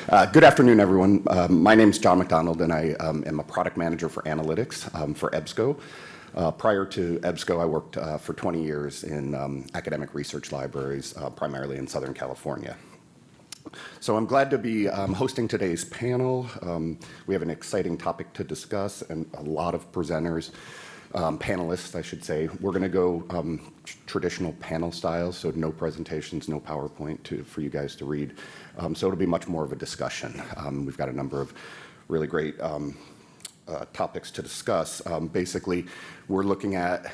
Good afternoon, everyone. My name is John McDonald, and I am a product manager for analytics for EBSCO. Prior to EBSCO, I worked for 20 years in academic research libraries, primarily in Southern California. So I'm glad to be hosting today's panel. We have an exciting topic to discuss and a lot of presenters, panelists, I should say. We're going to go traditional panel style, so no presentations, no PowerPoint for you guys to read. So it'll be much more of a discussion. We've got a number of really great topics to discuss. Basically, we're looking at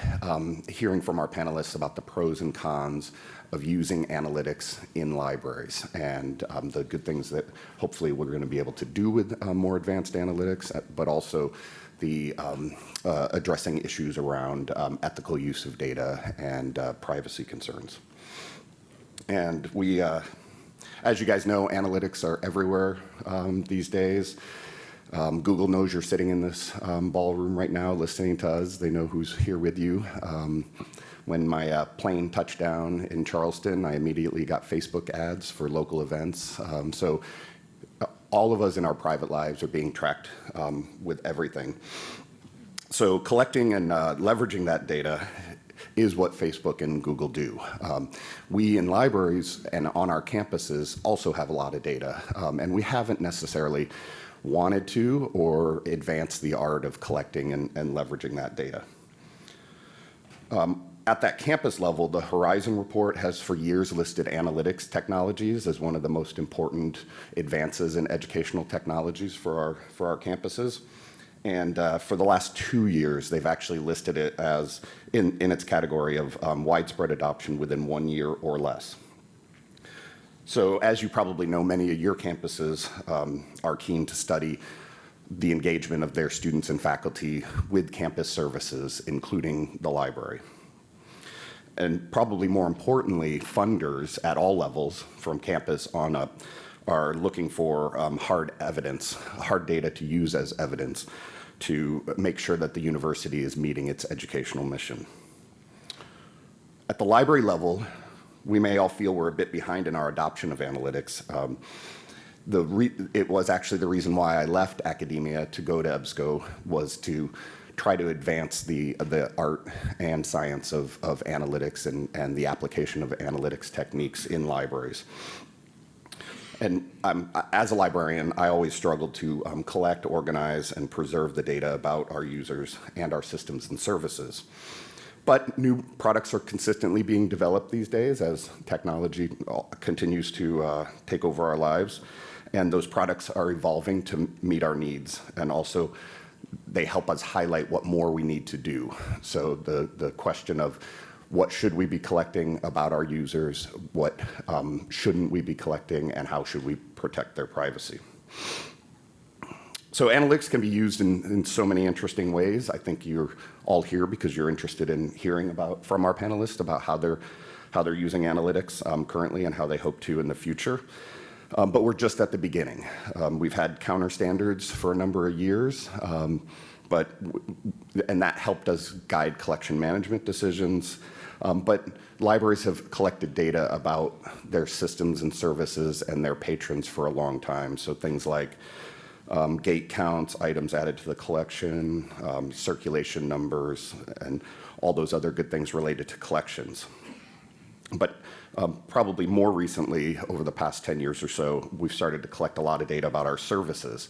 hearing from our panelists about the pros and cons of using analytics in libraries and the good things that hopefully we're going to be able to do with more advanced analytics, but also the addressing issues around ethical use of data and privacy concerns. And we, as you guys know, analytics are everywhere these days. Google knows you're sitting in this ballroom right now listening to us. They know who's here with you. When my plane touched down in Charleston, I immediately got Facebook ads for local events. So all of us in our private lives are being tracked with everything. So collecting and leveraging that data is what Facebook and Google do. We in libraries and on our campuses also have a lot of data, and we haven't necessarily wanted to or advanced the art of collecting and leveraging that data. At that campus level, the Horizon report has for years listed analytics technologies as one of the most important advances in educational technologies for our campuses. And for the last 2 years, they've actually listed it as in its category of widespread adoption within 1 year or less. So as you probably know, many of your campuses are keen to study the engagement of their students and faculty with campus services, including the library. And probably more importantly, funders at all levels from campus on up are looking for hard evidence, hard data to use as evidence to make sure that the university is meeting its educational mission. At the library level, we may all feel we're a bit behind in our adoption of analytics. It was actually the reason why I left academia to go to EBSCO was to try to advance the art and science of analytics and the application of analytics techniques in libraries. And as a librarian, I always struggled to collect, organize, and preserve the data about our users and our systems and services. But new products are consistently being developed these days as technology continues to take over our lives. And those products are evolving to meet our needs. And also, they help us highlight what more we need to do. So the question of what should we be collecting about our users, what shouldn't we be collecting, and how should we protect their privacy. So analytics can be used in so many interesting ways. I think you're all here because you're interested in hearing from our panelists about how they're using analytics currently and how they hope to in the future. But we're just at the beginning. We've had counter standards for a number of years, and that helped us guide collection management decisions. But libraries have collected data about their systems and services and their patrons for a long time. So things like gate counts, items added to the collection, circulation numbers, and all those other good things related to collections. But probably more recently, over the past 10 years or so, we've started to collect a lot of data about our services,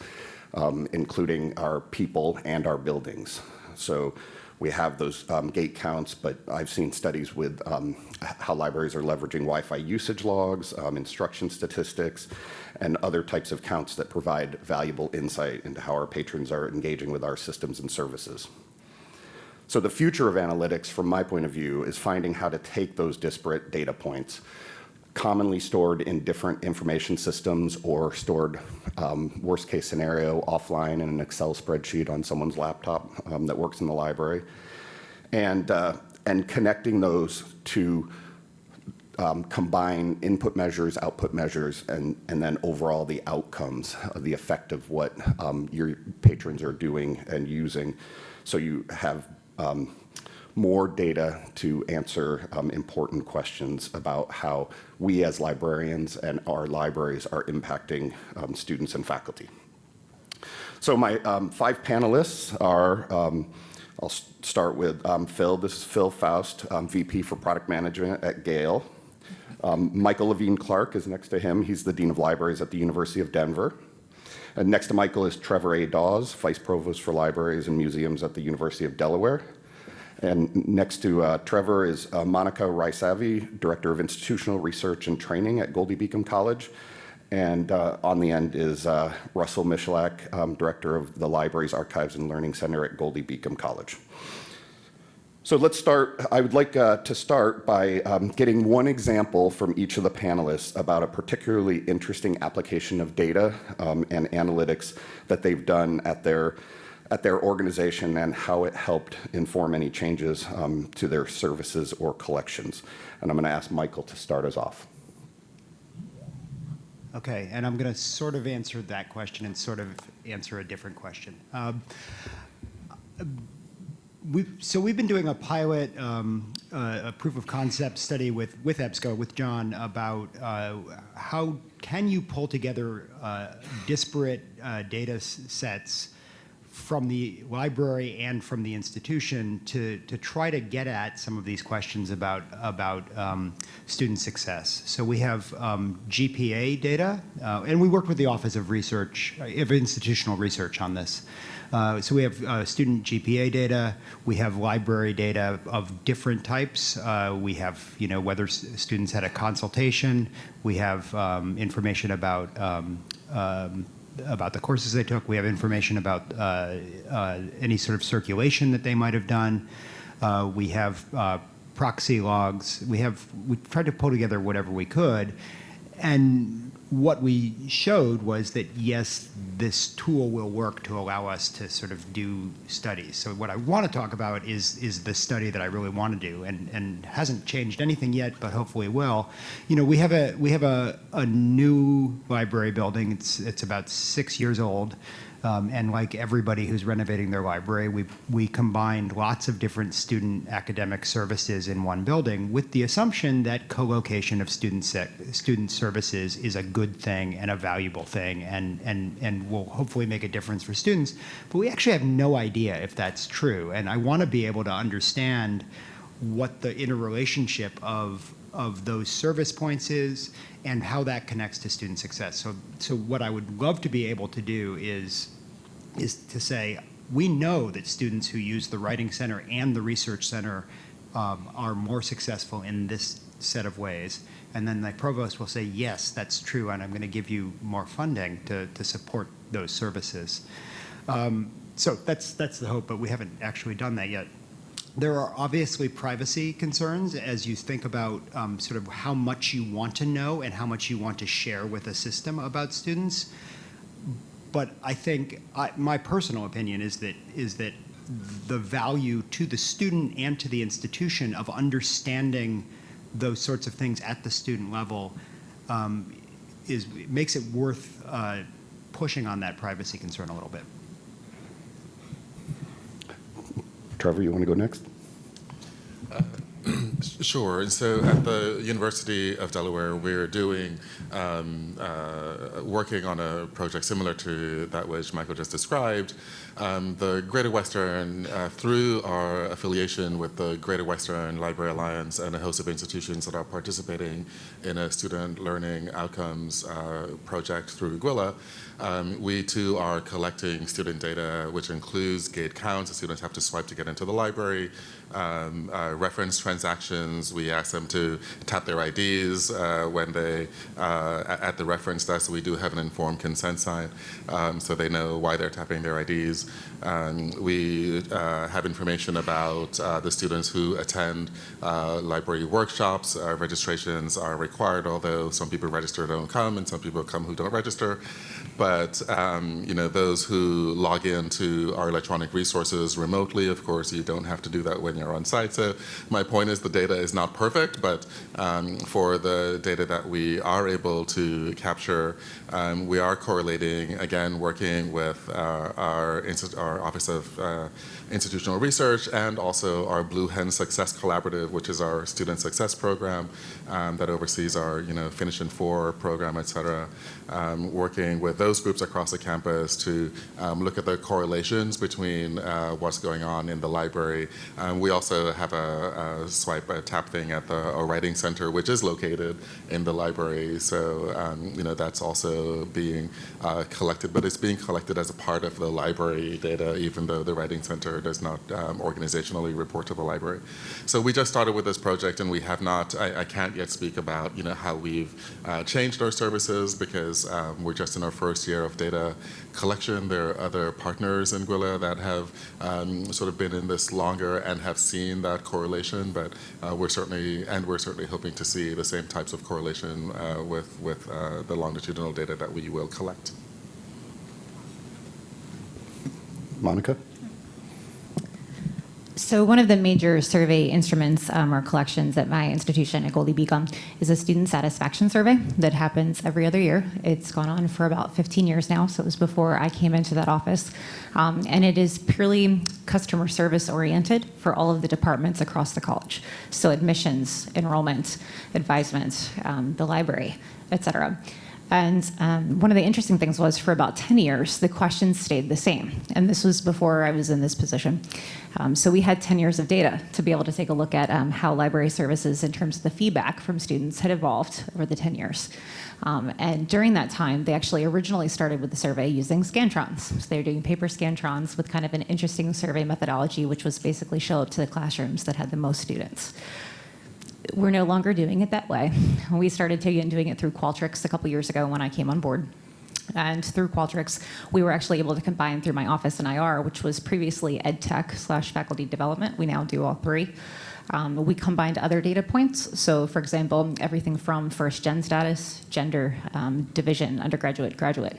including our people and our buildings. So we have those gate counts, but I've seen studies with how libraries are leveraging Wi-Fi usage logs, instruction statistics, and other types of counts that provide valuable insight into how our patrons are engaging with our systems and services. So the future of analytics, from my point of view, is finding how to take those disparate data points, commonly stored in different information systems or stored, worst case scenario, offline in an Excel spreadsheet on someone's laptop that works in the library, and connecting those to combine input measures, output measures, and then overall the outcomes, the effect of what your patrons are doing and using. So you have more data to answer important questions about how we as librarians and our libraries are impacting students and faculty. So my 5 panelists are, I'll start with Phil. This is Phil Faust, VP for Product Management at Gale. Michael Levine-Clark is next to him. He's the Dean of Libraries at the University of Denver. And next to Michael is Trevor A. Dawes, Vice Provost for Libraries and Museums at the University of Delaware. And next to Trevor is Monica Rysavy, Director of Institutional Research and Training at Goldey-Beacom College. And on the end is Russell Michalak, Director of the Libraries, Archives, and Learning Center at Goldey-Beacom College. So let's start. I would like to start by getting one example from each of the panelists about a particularly interesting application of data and analytics that they've done at their organization and how it helped inform any changes to their services or collections. And I'm going to ask Michael to start us off. Okay, and I'm going to sort of answer that question and sort of answer a different question. We've been doing a pilot, a proof of concept study with EBSCO, with John, about how can you pull together disparate data sets from the library and from the institution to try to get at some of these questions about student success. So we have GPA data, and we worked with the Office of Research, of Institutional Research on this. So we have student GPA data, we have library data of different types, we have whether students had a consultation, we have information about the courses they took, we have information about any sort of circulation that they might have done, we have proxy logs, we tried to pull together whatever we could, and what we showed was that, yes, this tool will work to allow us to sort of do studies. So what I want to talk about is the study that I really want to do, and hasn't changed anything yet, but hopefully will. We have a new library building. It's about 6 years old. And like everybody who's renovating their library, we combined lots of different student academic services in one building with the assumption that co-location of student services is a good thing and a valuable thing and will hopefully make a difference for students. But we actually have no idea if that's true. And I want to be able to understand what the interrelationship of those service points is and how that connects to student success. So what I would love to be able to do is to say, we know that students who use the Writing Center and the Research Center are more successful in this set of ways. And then the provost will say, yes, that's true, and I'm going to give you more funding to support those services. So that's the hope, but we haven't actually done that yet. There are obviously privacy concerns as you think about sort of how much you want to know and how much you want to share with a system about students. But I think my personal opinion is that the value to the student and to the institution of understanding those sorts of things at the student level makes it worth pushing on that privacy concern a little bit. Trevor, you want to go next? Sure. And so at the University of Delaware, we're doing, working on a project similar to that which Michael just described. The Greater Western, through our affiliation with the Greater Western Library Alliance and a host of institutions that are participating in a student learning outcomes project through GWILA, we too are collecting student data, which includes gate counts. The students have to swipe to get into the library, reference transactions. We ask them to tap their IDs when they, at the reference desk, we do have an informed consent sign, so they know why they're tapping their IDs. We have information about the students who attend library workshops. Registrations are required, although some people register don't come, and some people come who don't register. But those who log into our electronic resources remotely, of course, you don't have to do that when you're are on site. So my point is the data is not perfect, but for the data that we are able to capture, we are correlating, again, working with our Office of Institutional Research and also our Blue Hen Success Collaborative, which is our student success program that oversees our Finish in 4 program, et cetera, working with those groups across the campus to look at the correlations between what's going on in the library. We also have a tap thing at a writing center, which is located in the library. So that's also being collected, but it's being collected as a part of the library data, even though the writing center does not organizationally report to the library. So we just started with this project, and we have not, I can't yet speak about how we've changed our services, because we're just in our first year of data collection. There are other partners in Gwilla that have sort of been in this longer and have seen that correlation, but we're certainly hoping to see the same types of correlation with the longitudinal data that we will collect. Monica? So one of the major survey instruments or collections at my institution at Goldey-Beacom is a student satisfaction survey that happens every other year. It's gone on for about 15 years now, so it was before I came into that office. And it is purely customer service oriented for all of the departments across the college. So admissions, enrollment, advisement, the library, et cetera. And one of the interesting things was, for about 10 years, the questions stayed the same. And this was before I was in this position. So we had 10 years of data to be able to take a look at how library services, in terms of the feedback from students, had evolved over the 10 years. And during that time, they actually originally started with the survey using Scantrons. So they were doing paper Scantrons with kind of an interesting survey methodology, which was basically show up to the classrooms that had the most students. We're no longer doing it that way. We started doing it through Qualtrics a couple years ago when I came on board. And through Qualtrics, we were actually able to combine through my office and IR, which was previously EdTech/faculty development. We now do all three. We combined other data points. So, for example, everything from first-gen status, gender, division, undergraduate, graduate.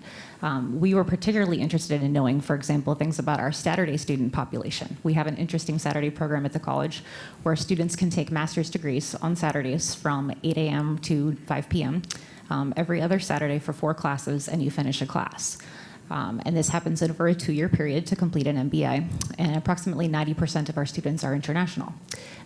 We were particularly interested in knowing, for example, things about our Saturday student population. We have an interesting Saturday program at the college where students can take master's degrees on Saturdays from 8 a.m. to 5 p.m. Every other Saturday for 4 classes, and you finish a class. And this happens over a 2-year period to complete an MBA. And approximately 90% of our students are international.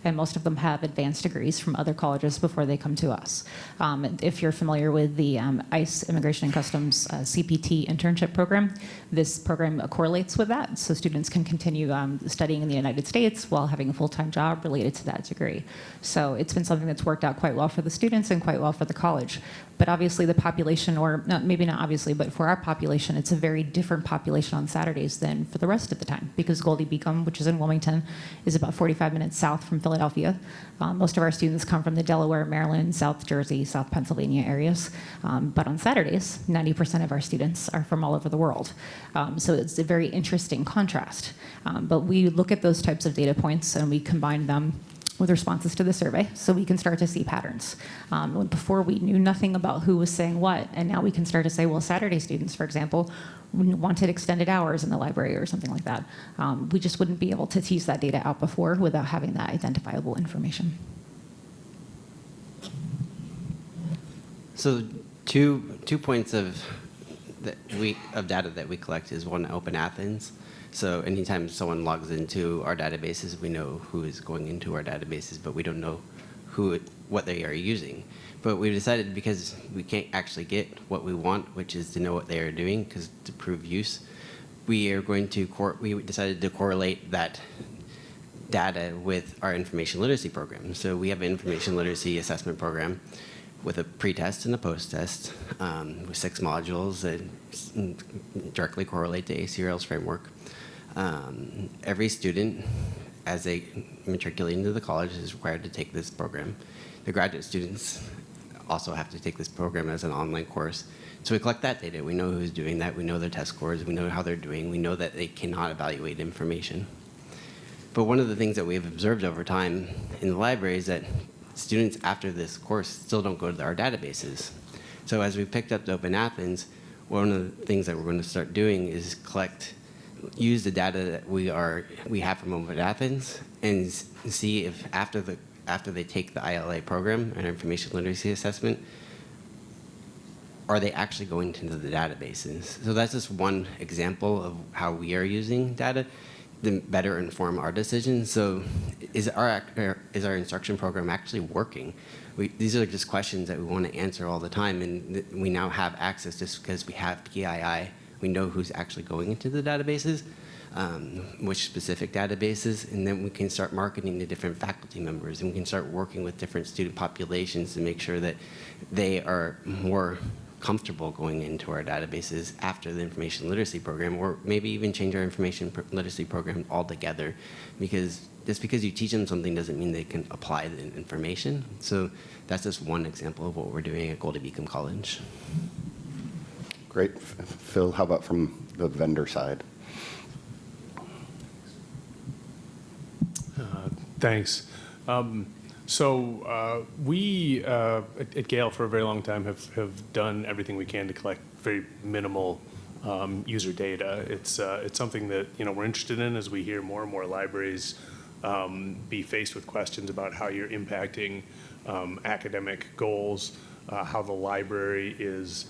And most of them have advanced degrees from other colleges before they come to us. If you're familiar with the ICE Immigration and Customs CPT internship program, this program correlates with that. So students can continue studying in the United States while having a full-time job related to that degree. So it's been something that's worked out quite well for the students and quite well for the college. But obviously the population, or maybe not obviously, but for our population, it's a very different population on Saturdays than for the rest of the time, because Goldey-Beacom, which is in Wilmington, is about 45 minutes south from Philadelphia. Most of our students come from the Delaware, Maryland, South Jersey, South Pennsylvania areas. But on Saturdays, 90% of our students are from all over the world. So it's a very interesting contrast. But we look at those types of data points and we combine them with responses to the survey, so we can start to see patterns. Before, we knew nothing about who was saying what, and now we can start to say, well, Saturday students, for example, wanted extended hours in the library or something like that. We just wouldn't be able to tease that data out before without having that identifiable information. So two points of data that we collect is one, Open Athens. So anytime someone logs into our databases, we know who is going into our databases, but we don't know what they are using. But we decided, because we can't actually get what we want, which is to know what they are doing, because to prove use, we decided to correlate that data with our information literacy program. So we have an information literacy assessment program with a pre-test and a post-test with 6 modules that directly correlate to ACRL's framework. Every student, as they matriculate into the college, is required to take this program. The graduate students also have to take this program as an online course. So we collect that data. We know who's doing that. We know their test scores. We know how they're doing. We know that they cannot evaluate information. But one of the things that we've observed over time in the library is that students after this course still don't go to our databases. So as we picked up the Open Athens, one of the things that we're going to start doing is collect use the data that we have from Open Athens and see if after they take the ILA program, an information literacy assessment, are they actually going into the databases? So that's just one example of how we are using data to better inform our decisions. So is our instruction program actually working? These are just questions that we want to answer all the time, and we now have access just because we have PII. We know who's actually going into the databases, which specific databases, and then we can start marketing to different faculty members, and we can start working with different student populations to make sure that they are more comfortable going into our databases after the information literacy program, or maybe even change our information literacy program altogether, because just because you teach them something doesn't mean they can apply the information. So that's just one example of what we're doing at Goldey-Beacom College. Great. Phil, how about from the vendor side? Thanks. So we at Gale for a very long time have done everything we can to collect very minimal user data. It's something that we're interested in as we hear more and more libraries be faced with questions about how you're impacting academic goals, how the library is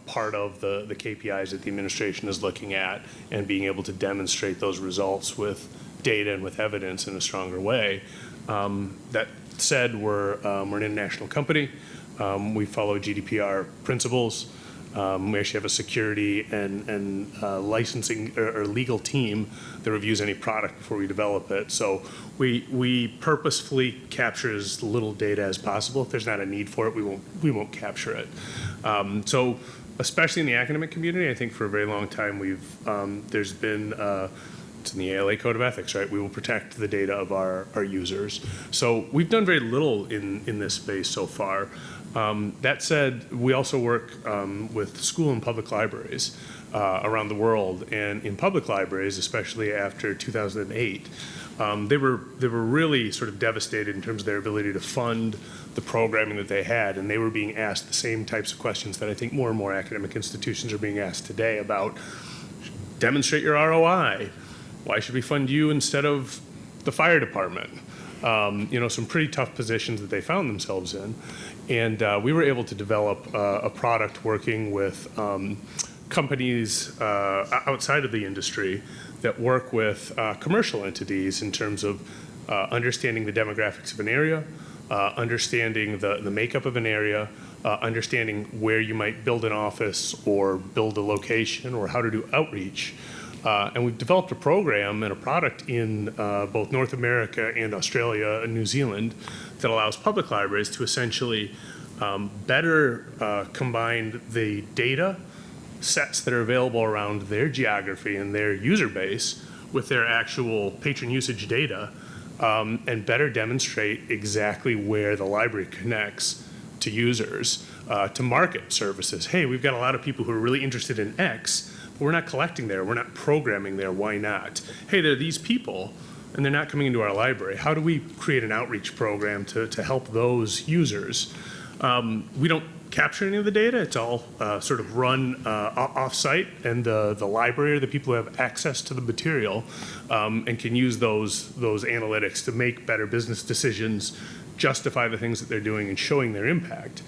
part of the KPIs that the administration is looking at, and being able to demonstrate those results with data and with evidence in a stronger way. That said, we're an international company. We follow GDPR principles. We actually have a security and licensing or legal team that reviews any product before we develop it. So we purposefully capture as little data as possible. If there's not a need for it, we won't capture it. So especially in the academic community, I think for a very long time there's been it's in the ALA Code of Ethics, right? We will protect the data of our users. So we've done very little in this space so far. That said, we also work with school and public libraries around the world. And in public libraries, especially after 2008, they were really sort of devastated in terms of their ability to fund the programming that they had. And they were being asked the same types of questions that I think more and more academic institutions are being asked today about: demonstrate your ROI. Why should we fund you instead of the fire department? Some pretty tough positions that they found themselves in. And we were able to develop a product working with companies outside of the industry that work with commercial entities in terms of understanding the demographics of an area, understanding the makeup of an area, understanding where you might build an office or build a location or how to do outreach. And we've developed a program and a product in both North America and Australia and New Zealand that allows public libraries to essentially better combine the data sets that are available around their geography and their user base with their actual patron usage data, and better demonstrate exactly where the library connects to users to market services. Hey, we've got a lot of people who are really interested in X, but we're not collecting there, we're not programming there, why not? Hey, there are these people, and they're not coming into our library. How do we create an outreach program to help those users? We don't capture any of the data. It's all sort of run off-site, and the library or the people who have access to the material and can use those analytics to make better business decisions, justify the things that they're doing, and showing their impact.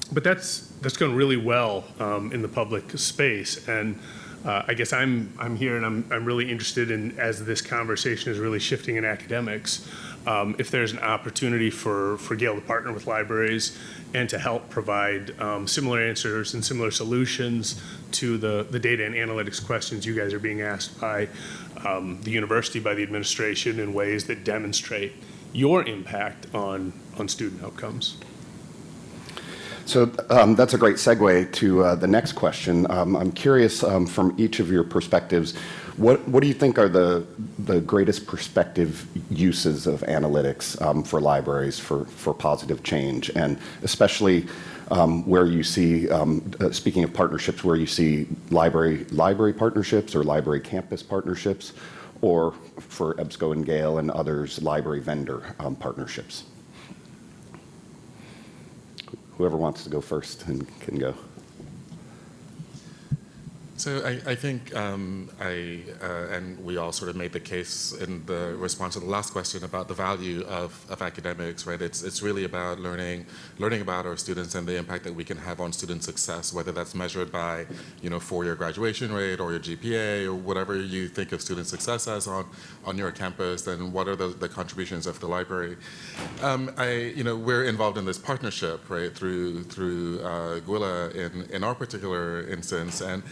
But that's going really well in the public space, and I guess I'm here, and I'm really interested in, as this conversation is really shifting in academics, if there's an opportunity for Gale to partner with libraries and to help provide similar answers and similar solutions to the data and analytics questions you guys are being asked by the university, by the administration, in ways that demonstrate your impact on student outcomes. So that's a great segue to the next question. I'm curious from each of your perspectives, what do you think are the greatest prospective uses of analytics for libraries for positive change, and especially where you see, speaking of partnerships, where you see library partnerships or library campus partnerships, or for EBSCO and Gale and others, library vendor partnerships? Whoever wants to go first can go. So So I think and we all sort of made the case in the response to the last question about the value of academics, right? It's really about learning about our students and the impact that we can have on student success, whether that's measured by, four-year graduation rate or your GPA or whatever you think of student success as on your campus, then what are the contributions of the library? We're involved in this partnership, right, through Gwila in our particular instance, and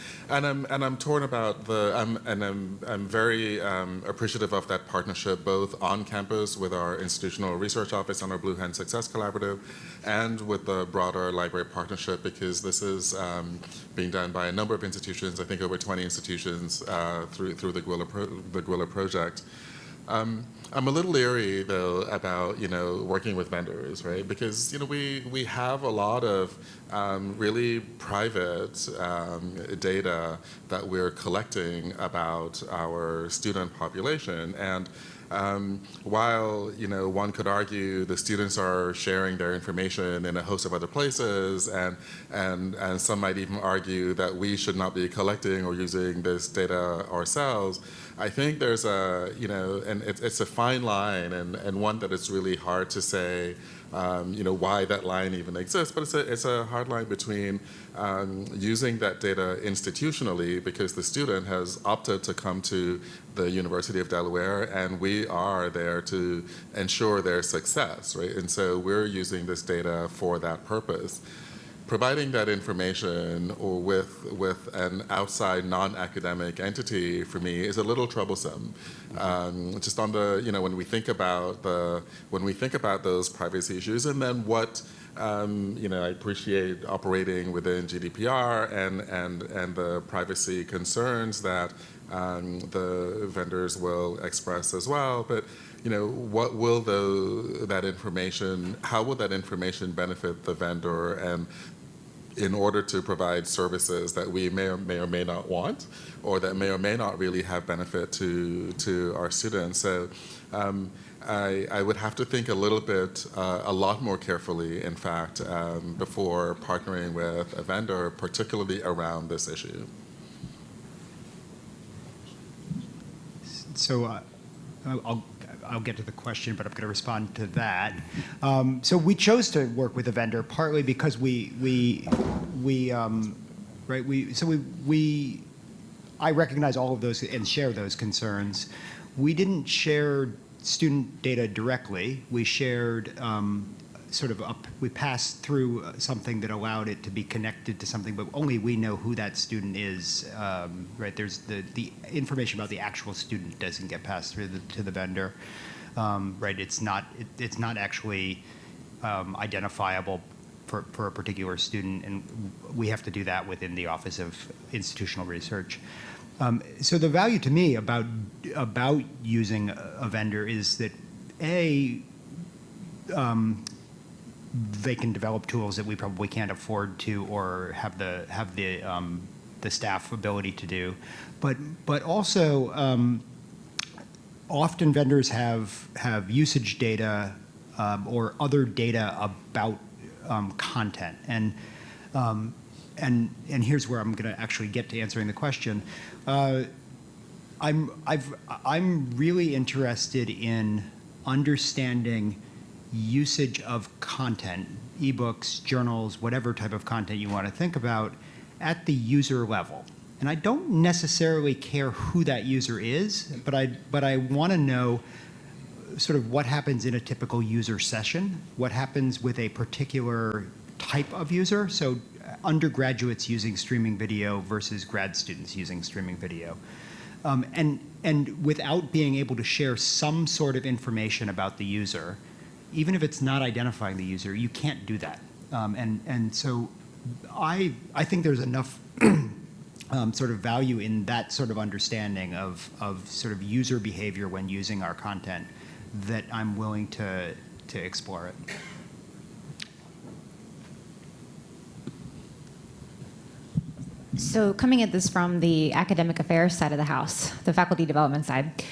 I'm torn about I'm very appreciative of that partnership, both on campus with our institutional research office and our Blue Hand Success Collaborative, and with the broader library partnership, because this is being done by a number of institutions, I think over 20 institutions through the Gwila project. I'm a little leery, though, about working with vendors, right? Because we have a lot of really private data that we're collecting about our student population, and while one could argue the students are sharing their information in a host of other places, and some might even argue that we should not be collecting or using this data ourselves, I think there's and it's a fine line, and one that it's really hard to say, why that line even exists. But it's a hard line between using that data institutionally, because the student has opted to come to the University of Delaware, and we are there to ensure their success, right? And so we're using this data for that purpose. Providing that information or with an outside non-academic entity, for me, is a little troublesome. Just on the when we think about those privacy issues, and then what I appreciate operating within GDPR and the privacy concerns that the vendors will express as well, but what will that information? How will that information benefit the vendor, and in order to provide services that we may or may not want, or that may or may not really have benefit to our students? So I would have to think a lot more carefully, in fact, before partnering with a vendor, particularly around this issue. So I'll get to the question, but I'm going to respond to that. So we chose to work with a vendor partly because I recognize all of those and share those concerns. We didn't share student data directly. We shared we passed through something that allowed it to be connected to something, but only we know who that student is, right? There's the information about the actual student doesn't get passed through to the vendor, right? It's not actually identifiable for a particular student, and we have to do that within the Office of Institutional Research. So the value to me about using a vendor is that they can develop tools that we probably can't afford to or have the staff ability to do, but also often vendors have usage data or other data about content, and here's where I'm going to actually get to answering the question. I'm really interested in understanding usage of content, ebooks, journals, whatever type of content you want to think about, at the user level. And I don't necessarily care who that user is, but I want to know sort of what happens in a typical user session, what happens with a particular type of user. So undergraduates using streaming video versus grad students using streaming video. And without being able to share some sort of information about the user, even if it's not identifying the user, you can't do that. And so I think there's enough sort of value in that sort of understanding of sort of user behavior when using our content that I'm willing to explore it. So So coming at this from the academic affairs side of the house, the faculty development side,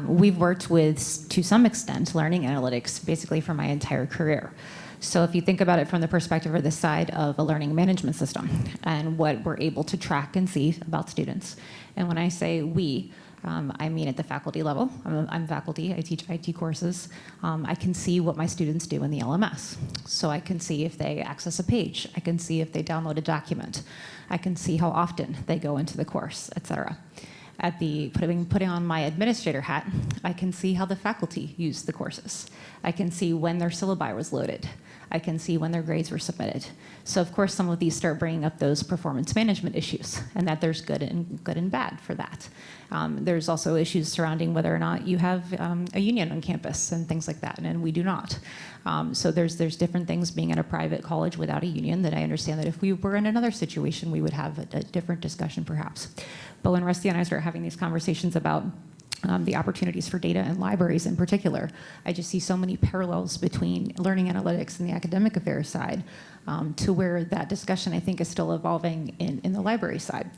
we've worked with, to some extent, learning analytics basically for my entire career. So if you think about it from the perspective or the side of a learning management system and what we're able to track and see about students, and when I say we, I mean at the faculty level. I'm faculty, I teach IT courses. I can see what my students do in the LMS. So I can see if they access a page. I can see if they download a document. I can see how often they go into the course, et cetera. At the putting on my administrator hat, I can see how the faculty use the courses. I can see when their syllabi was loaded. I can see when their grades were submitted. So of course, some of these start bringing up those performance management issues, and that there's good and bad for that. There's also issues surrounding whether or not you have a union on campus and things like that, and we do not. So there's different things being at a private college without a union that I understand that if we were in another situation, we would have a different discussion perhaps. But when Rusty and I start having these conversations about the opportunities for data and libraries in particular, I just see so many parallels between learning analytics and the academic affairs side to where that discussion I think is still evolving in the library side.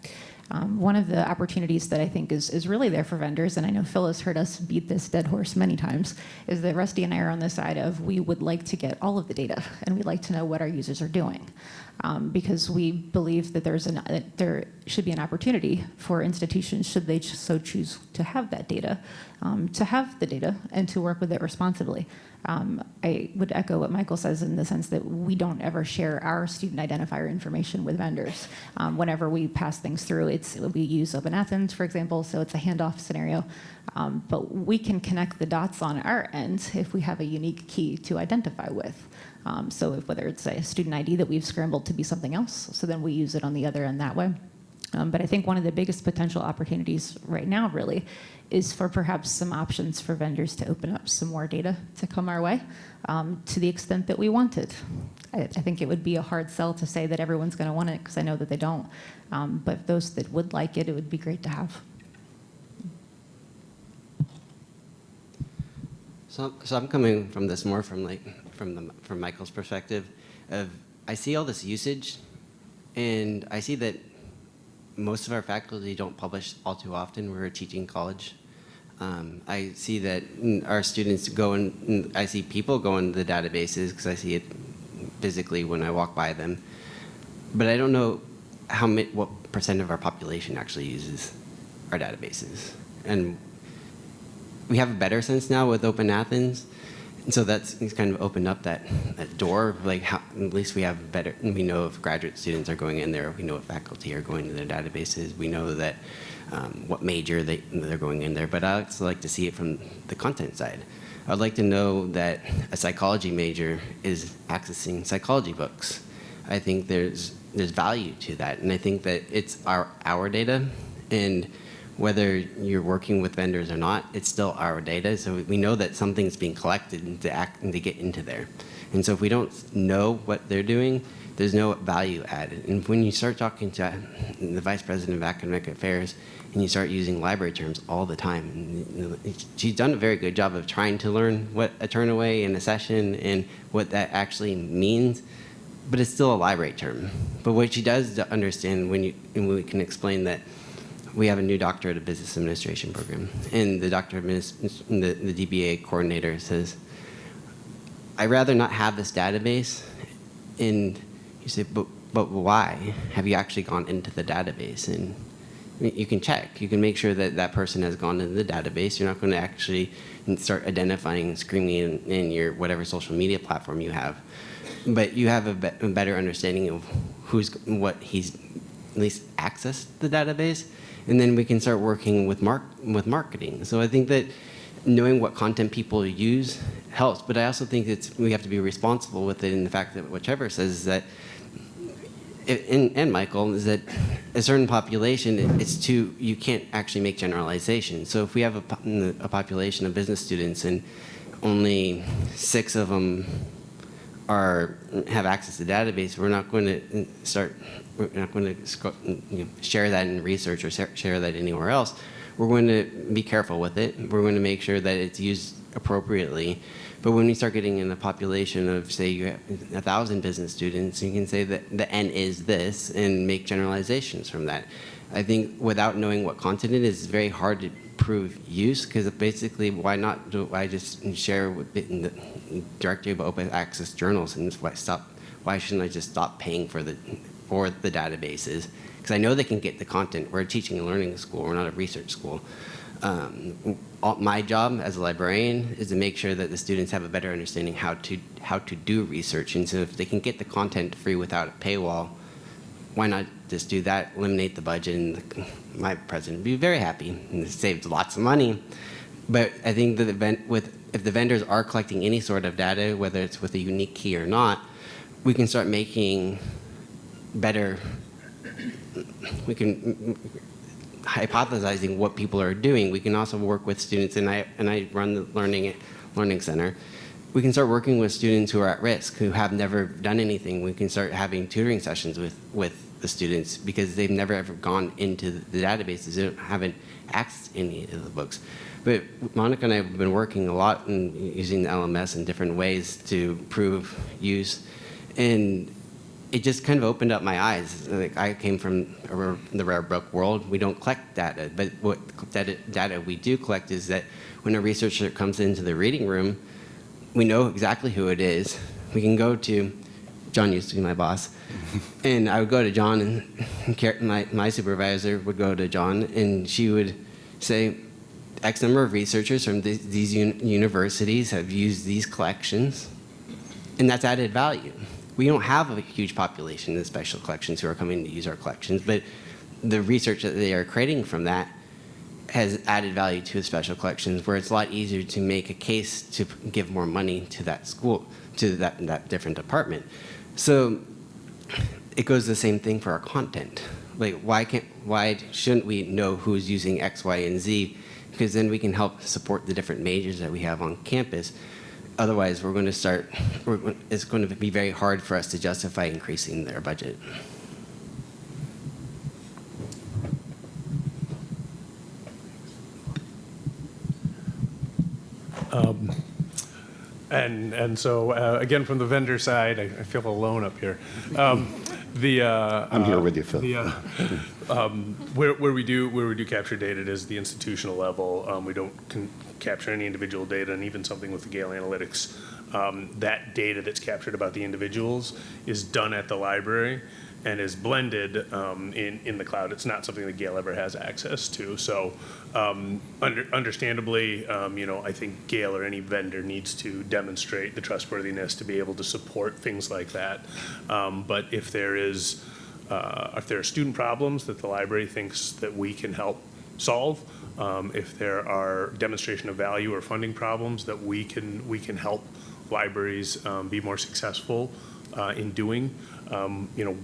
One of the opportunities that I think is really there for vendors, and I know Phil has heard us beat this dead horse many times, is that Rusty and I are on the side of we would like to get all of the data and we'd like to know what our users are doing. Because we believe that there should be an opportunity for institutions, should they so choose to have that data, and to work with it responsibly. I would echo what Michael says in the sense that we don't ever share our student identifier information with vendors. Whenever we pass things through, we use Open Athens, for example, so it's a handoff scenario. But we can connect the dots on our end if we have a unique key to identify with. So whether it's a student ID that we've scrambled to be something else, so then we use it on the other end that way. But I think one of the biggest potential opportunities right now really is for perhaps some options for vendors to open up some more data to come our way to the extent that we want it. I think it would be a hard sell to say that everyone's going to want it because I know that they don't. But those that would like it, it would be great to have. So I'm coming from this more from Michael's perspective of I see all this usage, and I see that most of our faculty don't publish all too often. We're a teaching college. I see that our students go and I see people go into the databases because I see it physically when I walk by them. But I don't know what % of our population actually uses our databases. And we have a better sense now with Open Athens. And so it's kind of opened up that door, like how, at least we have better, we know if graduate students are going in there, we know if faculty are going to their databases, we know that what major they're going in there, but I also like to see it from the content side. I'd like to know that a psychology major is accessing psychology books. I think there's value to that, and I think that it's our data, and whether you're working with vendors or not, it's still our data. So we know that something's being collected and to get into there. And so if we don't know what they're doing, there's no value added. And when you start talking to the Vice President of Academic Affairs and you start using library terms all the time, she's done a very good job of trying to learn what a turnaway and a session and what that actually means, but it's still a library term. But what she does understand and we can explain that we have a new doctorate of business administration program, and the the DBA coordinator says, I'd rather not have this database. And you say, but why? Have you actually gone into the database? And you can check. You can make sure that that person has gone into the database. You're not going to actually start identifying and screaming in your whatever social media platform you have. But you have a better understanding of what he's at least accessed the database. And then we can start working with marketing. So I think that knowing what content people use helps, but I also think we have to be responsible with it in the fact that what Trevor says is that, and Michael, is that a certain population, you can't actually make generalizations. So if we have a population of business students and only 6 of them have access to the database, we're not going to share that in research or share that anywhere else. We're going to be careful with it. We're going to make sure that it's used appropriately. But when we start getting in a population of, say, you have 1,000 business students, you can say that the N is this and make generalizations from that. I think without knowing what content it is, it's very hard to prove use, because basically, why not do I just share with the directory of open access journals, and why shouldn't I just stop paying for the databases? Because I know they can get the content. We're a teaching and learning school. We're not a research school. My job as a librarian is to make sure that the students have a better understanding how to do research. And so if they can get the content free without a paywall, why not just do that, eliminate the budget, and my president would be very happy, and it saves lots of money. But I think that if the vendors are collecting any sort of data, whether it's with a unique key or not, we can start making better, we can hypothesizing what people are doing. We can also work with students, and I run the learning center. We can start working with students who are at risk, who have never done anything. We can start having tutoring sessions with the students, because they've never ever gone into the databases. They haven't accessed any of the books. But Monica and I have been working a lot in using the LMS in different ways to prove use. And it just kind of opened up my eyes. Like, I came from the rare book world. We don't collect data, but what data we do collect is that when a researcher comes into the reading room, we know exactly who it is. We can go to, John used to be my boss, and I would go to John, and my supervisor would go to John, and she would say, X number of researchers from these universities have used these collections, and that's added value. We don't have a huge population of special collections who are coming to use our collections, but the research that they are creating from that has added value to the special collections, where it's a lot easier to make a case to give more money to that school, to that different department. So it goes the same thing for our content. Like, why shouldn't we know who's using X, Y, and Z? Because then we can help support the different majors that we have on campus. Otherwise, it's going to be very hard for us to justify increasing their budget. And so, again, from the vendor side, I feel alone up here. I'm here with you, Phil. Where we do capture data, it is the institutional level. We don't capture any individual data, and even something with the Gale analytics, that data that's captured about the individuals is done at the library and is blended in the cloud. It's not something that Gale ever has access to. So understandably, I think Gale or any vendor needs to demonstrate the trustworthiness to be able to support things like that. But if there are student problems that the library thinks that we can help solve, if there are demonstration of value or funding problems that we can help libraries be more successful in doing.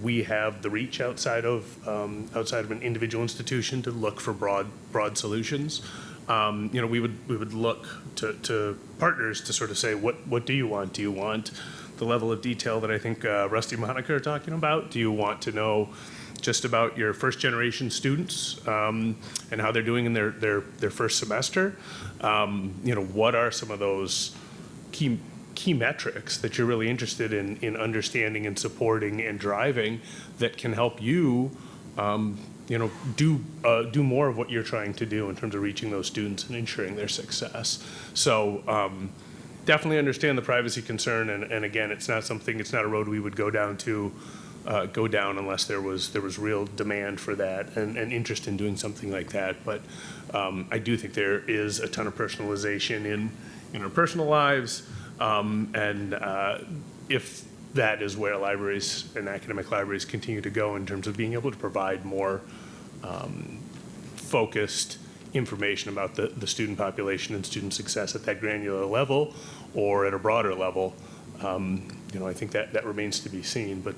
We have the reach outside of an individual institution to look for broad solutions. We would look to partners to sort of say, what do you want? Do you want the level of detail that I think Rusty and Monica are talking about? Do you want to know just about your first generation students and how they're doing in their first semester? What are some of those key metrics that you're really interested in understanding and supporting and driving that can help you do more of what you're trying to do in terms of reaching those students and ensuring their success? So definitely understand the privacy concern, and again, it's not a road we would go down unless there was real demand for that and interest in doing something like that. But I do think there is a ton of personalization in our personal lives, and if that is where libraries and academic libraries continue to go in terms of being able to provide more focused information about the student population and student success at that granular level or at a broader level, I think that remains to be seen. But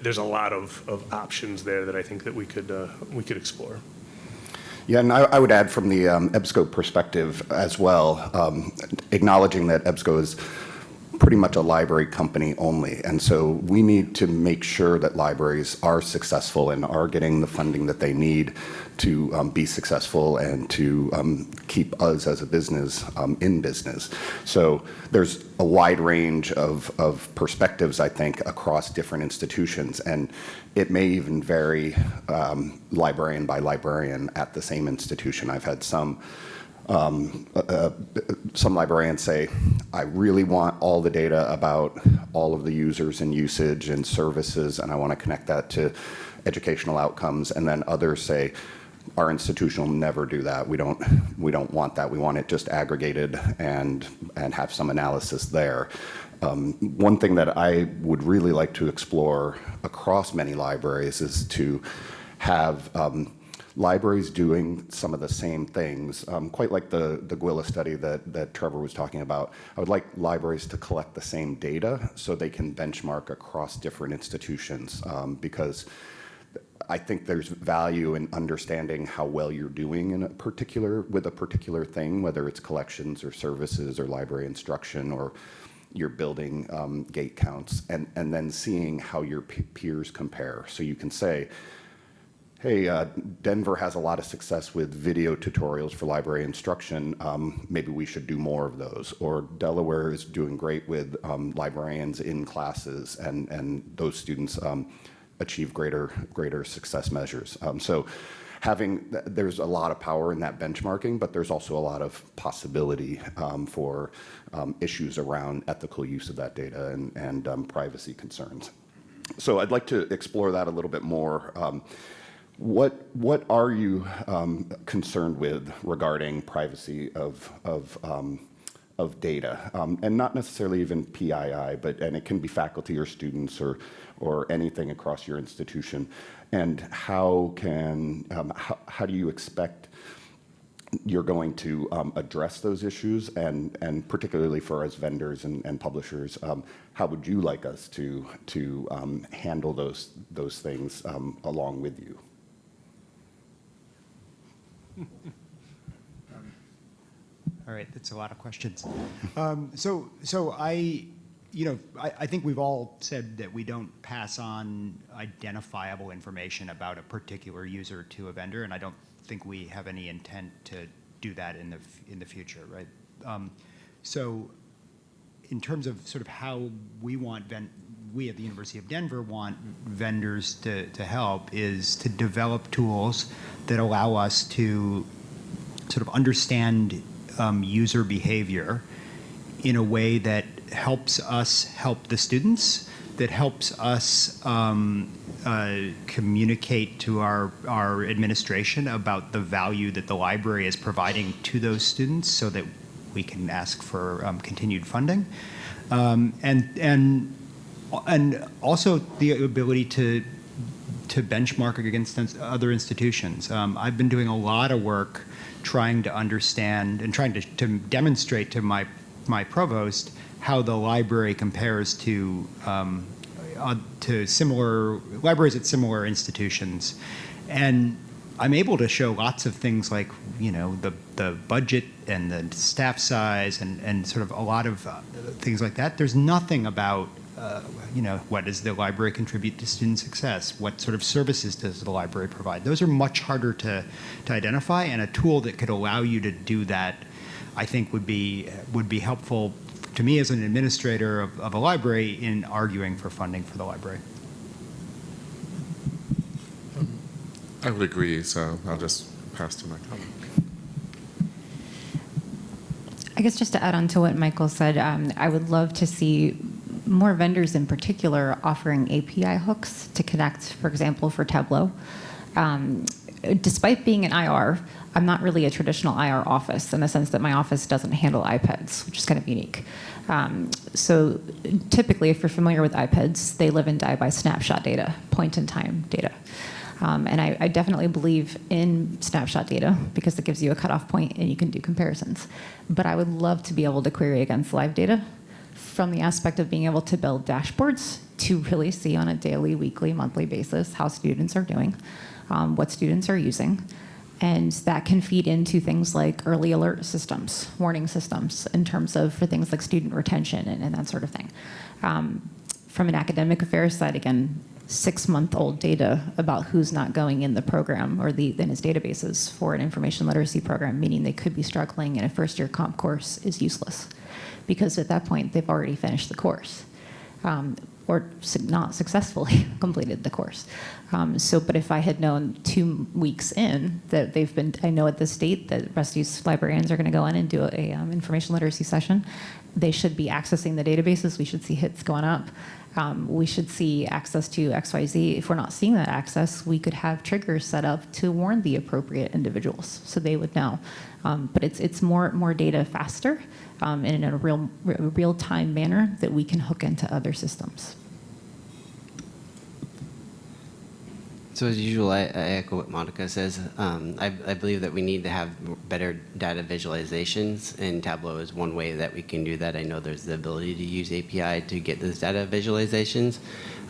there's a lot of options there that I think that we could explore. Yeah, and I would add from the EBSCO perspective as well, acknowledging that EBSCO is pretty much a library company only. And so we need to make sure that libraries are successful and are getting the funding that they need to be successful and to keep us as a business in business. So there's a wide range of perspectives, I think, across different institutions. And it may even vary librarian by librarian at the same institution. I've had some librarians say, I really want all the data about all of the users and usage and services, and I want to connect that to educational outcomes. And then others say, our institution will never do that. We don't want that. We want it just aggregated and have some analysis there. One thing that I would really like to explore across many libraries is to have libraries doing some of the same things, quite like the Gwilla study that Trevor was talking about. I would like libraries to collect the same data so they can benchmark across different institutions, because I think there's value in understanding how well you're doing with a particular thing, whether it's collections or services or library instruction, or you're building gate counts, and then seeing how your peers compare. So you can say, hey, Denver has a lot of success with video tutorials for library instruction. Maybe we should do more of those. Or Delaware is doing great with librarians in classes, and those students achieve greater success measures. So there's a lot of power in that benchmarking, but there's also a lot of possibility for issues around ethical use of that data and privacy concerns. So I'd like to explore that a little bit more. What are you concerned with regarding privacy of data, and not necessarily even PII, and it can be faculty or students or anything across your institution, and how do you expect you're going to address those issues, and particularly for as vendors and publishers, how would you like us to handle those things along with you? All right, that's a lot of questions. So I think we've all said that we don't pass on identifiable information about a particular user to a vendor, and I don't think we have any intent to do that in the future, right? So in terms of sort of how we at the University of Denver want vendors to help is to develop tools that allow us to sort of understand user behavior in a way that helps us help the students, that helps us communicate to our administration about the value that the library is providing to those students so that we can ask for continued funding. And also the ability to benchmark against other institutions. I've been doing a lot of work trying to understand and trying to demonstrate to my provost how the library compares to similar libraries at similar institutions. And I'm able to show lots of things like, the budget and the staff size and sort of a lot of things like that. There's nothing about what does the library contribute to student success? What sort of services does the library provide? Those are much harder to identify, and a tool that could allow you to do that, I think, would be helpful to me as an administrator of a library in arguing for funding for the library. I would agree, so I'll just pass to my colleague. I guess just to add on to what Michael said, I would love to see more vendors in particular offering API hooks to connect, for example, for Tableau. Despite being an IR, I'm not really a traditional IR office in the sense that my office doesn't handle iPads, which is kind of unique. So typically, if you're familiar with iPads, they live and die by snapshot data, point-in-time data. And I definitely believe in snapshot data because it gives you a cutoff point and you can do comparisons. But I would love to be able to query against live data from the aspect of being able to build dashboards to really see on a daily, weekly, monthly basis how students are doing, what students are using, And that can feed into things like early alert systems, warning systems, in terms of for things like student retention and that sort of thing. From an academic affairs side, again, 6-month-old data about who's not going in the program or in his databases for an information literacy program, meaning they could be struggling, and a first-year comp course is useless because at that point they've already finished the course. Or not successfully completed the course. But if I had known 2 weeks in that I know at the state that Rusty's librarians are going to go in and do a information literacy session, they should be accessing the databases. We should see hits going up. We should see access to XYZ. If we're not seeing that access, we could have triggers set up to warn the appropriate individuals so they would know. But it's more data faster and in a real-time manner that we can hook into other systems. So as usual, I echo what Monica says. I believe that we need to have better data visualizations, and Tableau is one way that we can do that. I know there's the ability to use API to get those data visualizations.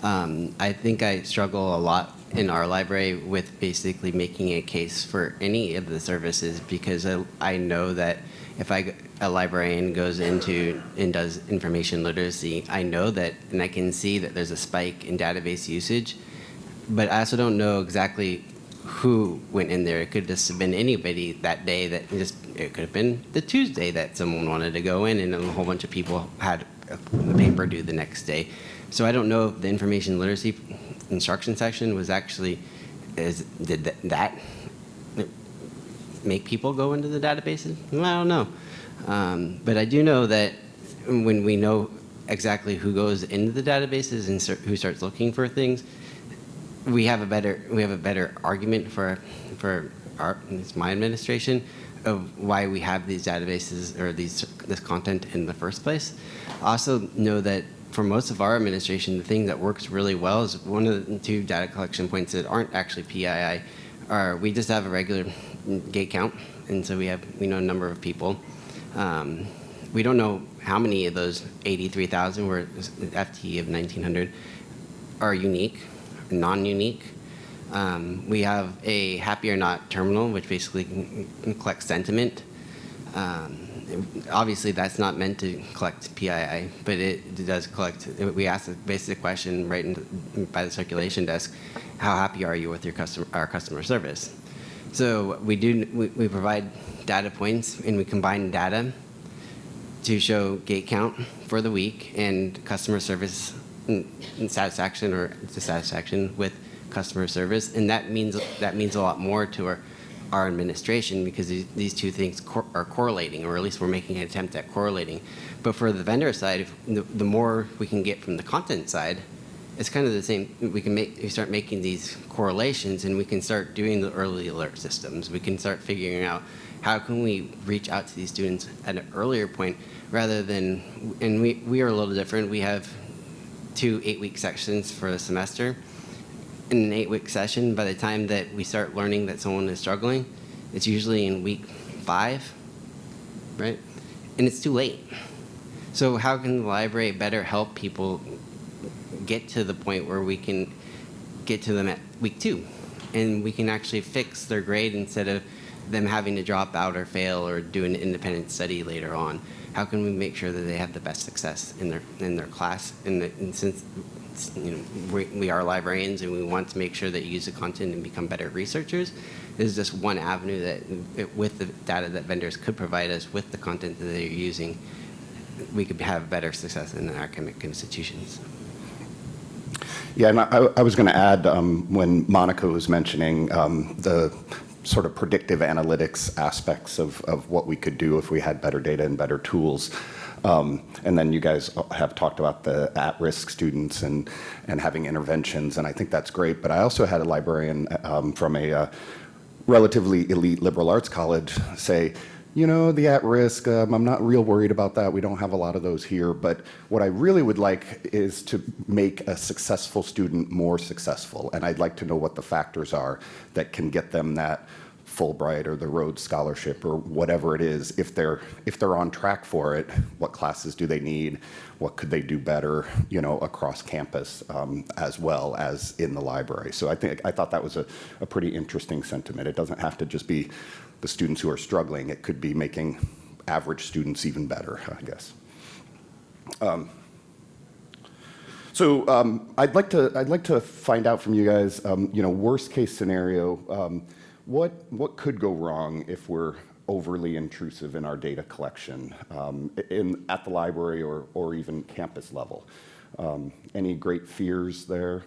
I think I struggle a lot in our library with basically making a case for any of the services, because I know that if a librarian goes into and does information literacy, I know that, and I can see that there's a spike in database usage, but I also don't know exactly who went in there. It could just have been anybody that day. It could have been the Tuesday that someone wanted to go in, and a whole bunch of people had the paper due the next day. So I don't know if the information literacy instruction section was actually, did that make people go into the databases? Well, I don't know. But I do know that when we know exactly who goes into the databases and who starts looking for things, we have a better argument for it's my administration of why we have these databases or this content in the first place. I also know that for most of our administration, the thing that works really well is one of the 2 data collection points that aren't actually PII are we just have a regular gate count, and so we know a number of people. We don't know how many of those 83,000 were FTE of 1,900 are unique, non-unique. We have a happy or not terminal, which basically collects sentiment. Obviously, that's not meant to collect PII, but it does collect. We ask a basic question right by the circulation desk: how happy are you with our customer service? So we provide data points, and we combine data to show gate count for the week and customer service and satisfaction or dissatisfaction with customer service, and that means a lot more to our administration, because these 2 things are correlating, or at least we're making an attempt at correlating. But for the vendor side, the more we can get from the content side, it's kind of the same. We start making these correlations, and we can start doing the early alert systems. We can start figuring out how can we reach out to these students at an earlier point, rather than, and we are a little different. We have 2 8-week sections for the semester. In an 8-week session, by the time that we start learning that someone is struggling, it's usually in week 5, right? And it's too late. So how can the library better help people get to the point where we can get to them at week 2, and we can actually fix their grade instead of them having to drop out or fail or do an independent study later on? How can we make sure that they have the best success in their class? And since we are librarians and we want to make sure that you use the content and become better researchers, this is just one avenue that, with the data that vendors could provide us with the content that they're using, we could have better success in the academic institutions. Yeah, and I was going to add, when Monica was mentioning the sort of predictive analytics aspects of what we could do if we had better data and better tools. And then you guys have talked about the at-risk students and having interventions, and I think that's great. But I also had a librarian from a relatively elite liberal arts college say, the at-risk, I'm not real worried about that. We don't have a lot of those here. But what I really would like is to make a successful student more successful. And I'd like to know what the factors are that can get them that Fulbright or the Rhodes Scholarship or whatever it is, if they're on track for it, what classes do they need? What could they do better, across campus as well as in the library? So I thought that was a pretty interesting sentiment. It doesn't have to just be the students who are struggling. It could be making average students even better, I guess. So I'd like to find out from you guys, worst case scenario, what could go wrong if we're overly intrusive in our data collection at the library or even campus level? Any great fears there?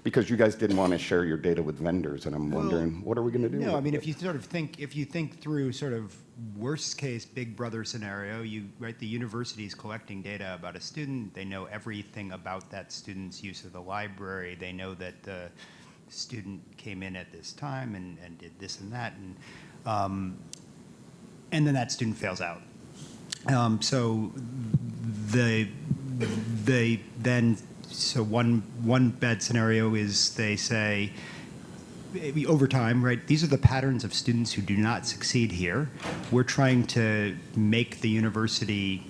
Because you guys didn't want to share your data with vendors, and I'm wondering, what are we going to do? No, I mean, if you think through sort of worst case Big Brother scenario, the university is collecting data about a student. They know everything about that student's use of the library. They know that the student came in at this time and did this and that, and then that student fails out. So one bad scenario is they say, over time, right, these are the patterns of students who do not succeed here. We're trying to make the university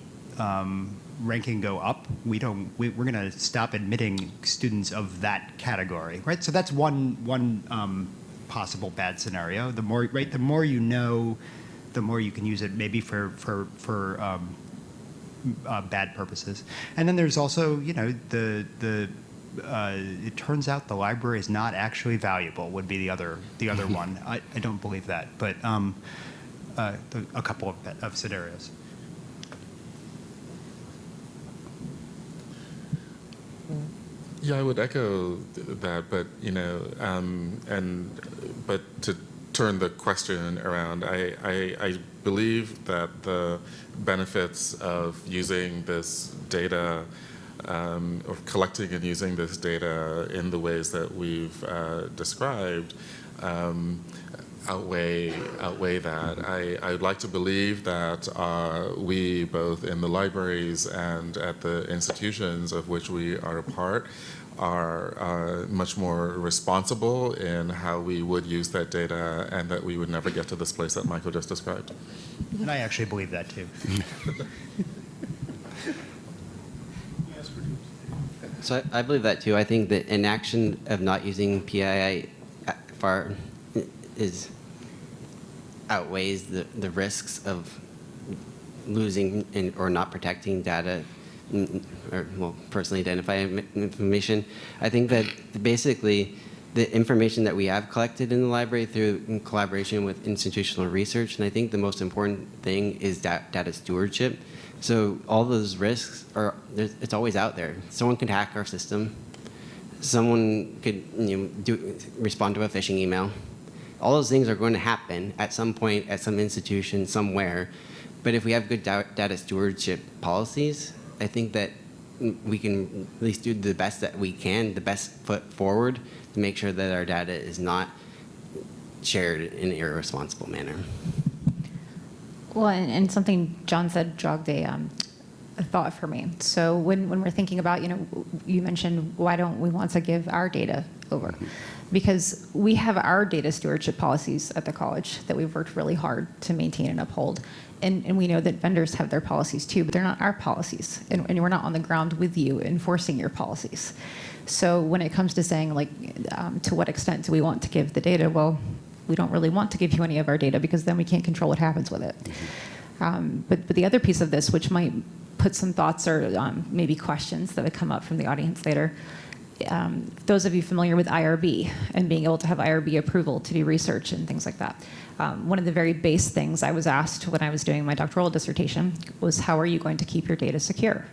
ranking go up. We're going to stop admitting students of that category, right? So that's one possible bad scenario. The more you know, the more you can use it, maybe for bad purposes. And then there's also, it turns out the library is not actually valuable would be the other one. I don't believe that, but a couple of scenarios. Yeah, I would echo that, but but to turn the question around, I believe that the benefits of using this data, or collecting and using this data in the ways that we've described, outweigh that. I'd like to believe that we, both in the libraries and at the institutions of which we are a part, are much more responsible in how we would use that data, and that we would never get to this place that Michael just described. And I actually believe that too. So I believe that too. I think that inaction of not using PII far outweighs the risks of losing or not protecting data, or personally identified information. I think that basically the information that we have collected in the library in collaboration with institutional research, and I think the most important thing is data stewardship. So all those risks it's always out there. Someone could hack our system. Someone could respond to a phishing email. All those things are going to happen at some point, at some institution, somewhere. But if we have good data stewardship policies, I think that we can at least do the best that we can, the best foot forward, to make sure that our data is not shared in an irresponsible manner. Well, and something John said jogged a thought for me. So when we're thinking about, you mentioned, why don't we want to give our data over? Because we have our data stewardship policies at the college that we've worked really hard to maintain and uphold. And we know that vendors have their policies too, but they're not our policies. And we're not on the ground with you enforcing your policies. So when it comes to saying, to what extent do we want to give the data? Well, we don't really want to give you any of our data because then we can't control what happens with it. But the other piece of this, which might put some thoughts or maybe questions that would come up from the audience later, those of you familiar with IRB and being able to have IRB approval to do research and things like that. One of the very base things I was asked when I was doing my doctoral dissertation was, how are you going to keep your data secure?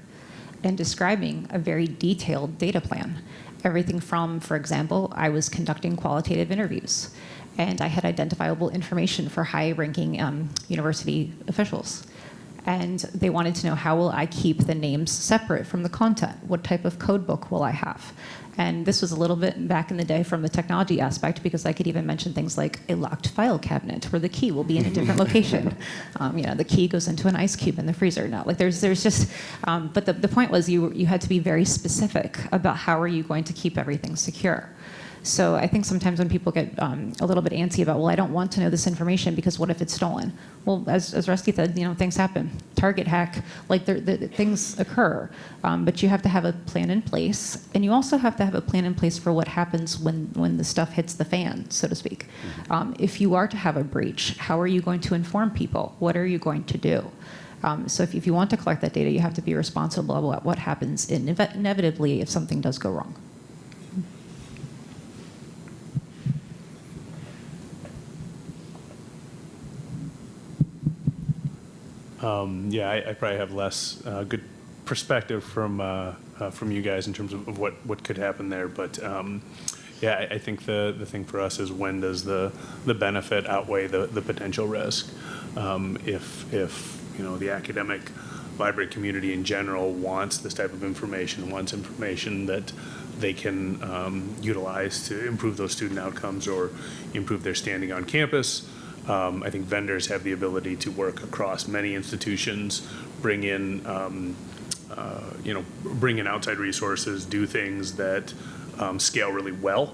And describing a very detailed data plan. Everything from, for example, I was conducting qualitative interviews, and I had identifiable information for high-ranking university officials. And they wanted to know, how will I keep the names separate from the content? What type of code book will I have? And this was a little bit back in the day from the technology aspect, because I could even mention things like a locked file cabinet where the key will be in a different location. The key goes into an ice cube in the freezer. No, like there's just, but the point was you had to be very specific about how are you going to keep everything secure. So I think sometimes when people get a little bit antsy about, well, I don't want to know this information because what if it's stolen? Well, as Rusty said, things happen. Target hack, like things occur. But you have to have a plan in place. And you also have to have a plan in place for what happens when the stuff hits the fan, so to speak. If you are to have a breach, how are you going to inform people? What are you going to do? So if you want to collect that data, you have to be responsible about what happens inevitably if something does go wrong. I probably have less good perspective from you guys in terms of what could happen there. But I think the thing for us is, when does the benefit outweigh the potential risk? If the academic library community in general wants this type of information, wants information that they can utilize to improve those student outcomes or improve their standing on campus, I think vendors have the ability to work across many institutions, bring in outside resources, do things that scale really well,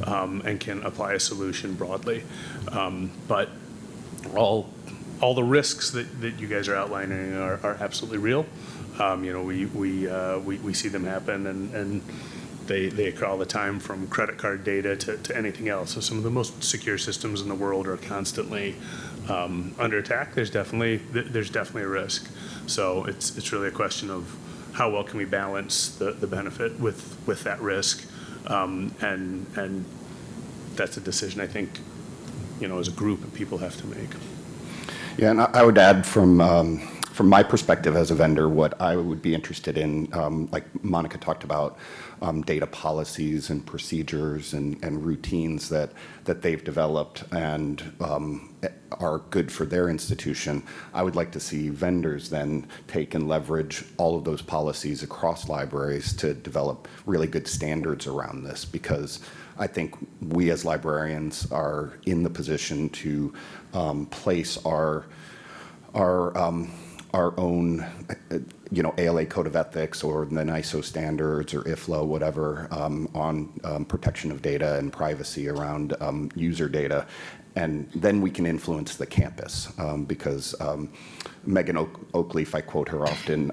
and can apply a solution broadly. But all the risks that you guys are outlining are absolutely real. We see them happen, and they occur all the time, from credit card data to anything else. So some of the most secure systems in the world are constantly under attack. There's definitely a risk. So it's really a question of how well can we balance the benefit with that risk, and that's a decision I think as a group of people have to make. Yeah, and I would add from my perspective as a vendor, what I would be interested in, like Monica talked about, data policies and procedures and routines that they've developed and are good for their institution. I would like to see vendors then take and leverage all of those policies across libraries to develop really good standards around this, because I think we as librarians are in the position to place our own, ALA Code of Ethics or the NISO standards or IFLA, whatever, on protection of data and privacy around user data. And then we can influence the campus, because Megan Oakley, if I quote her often,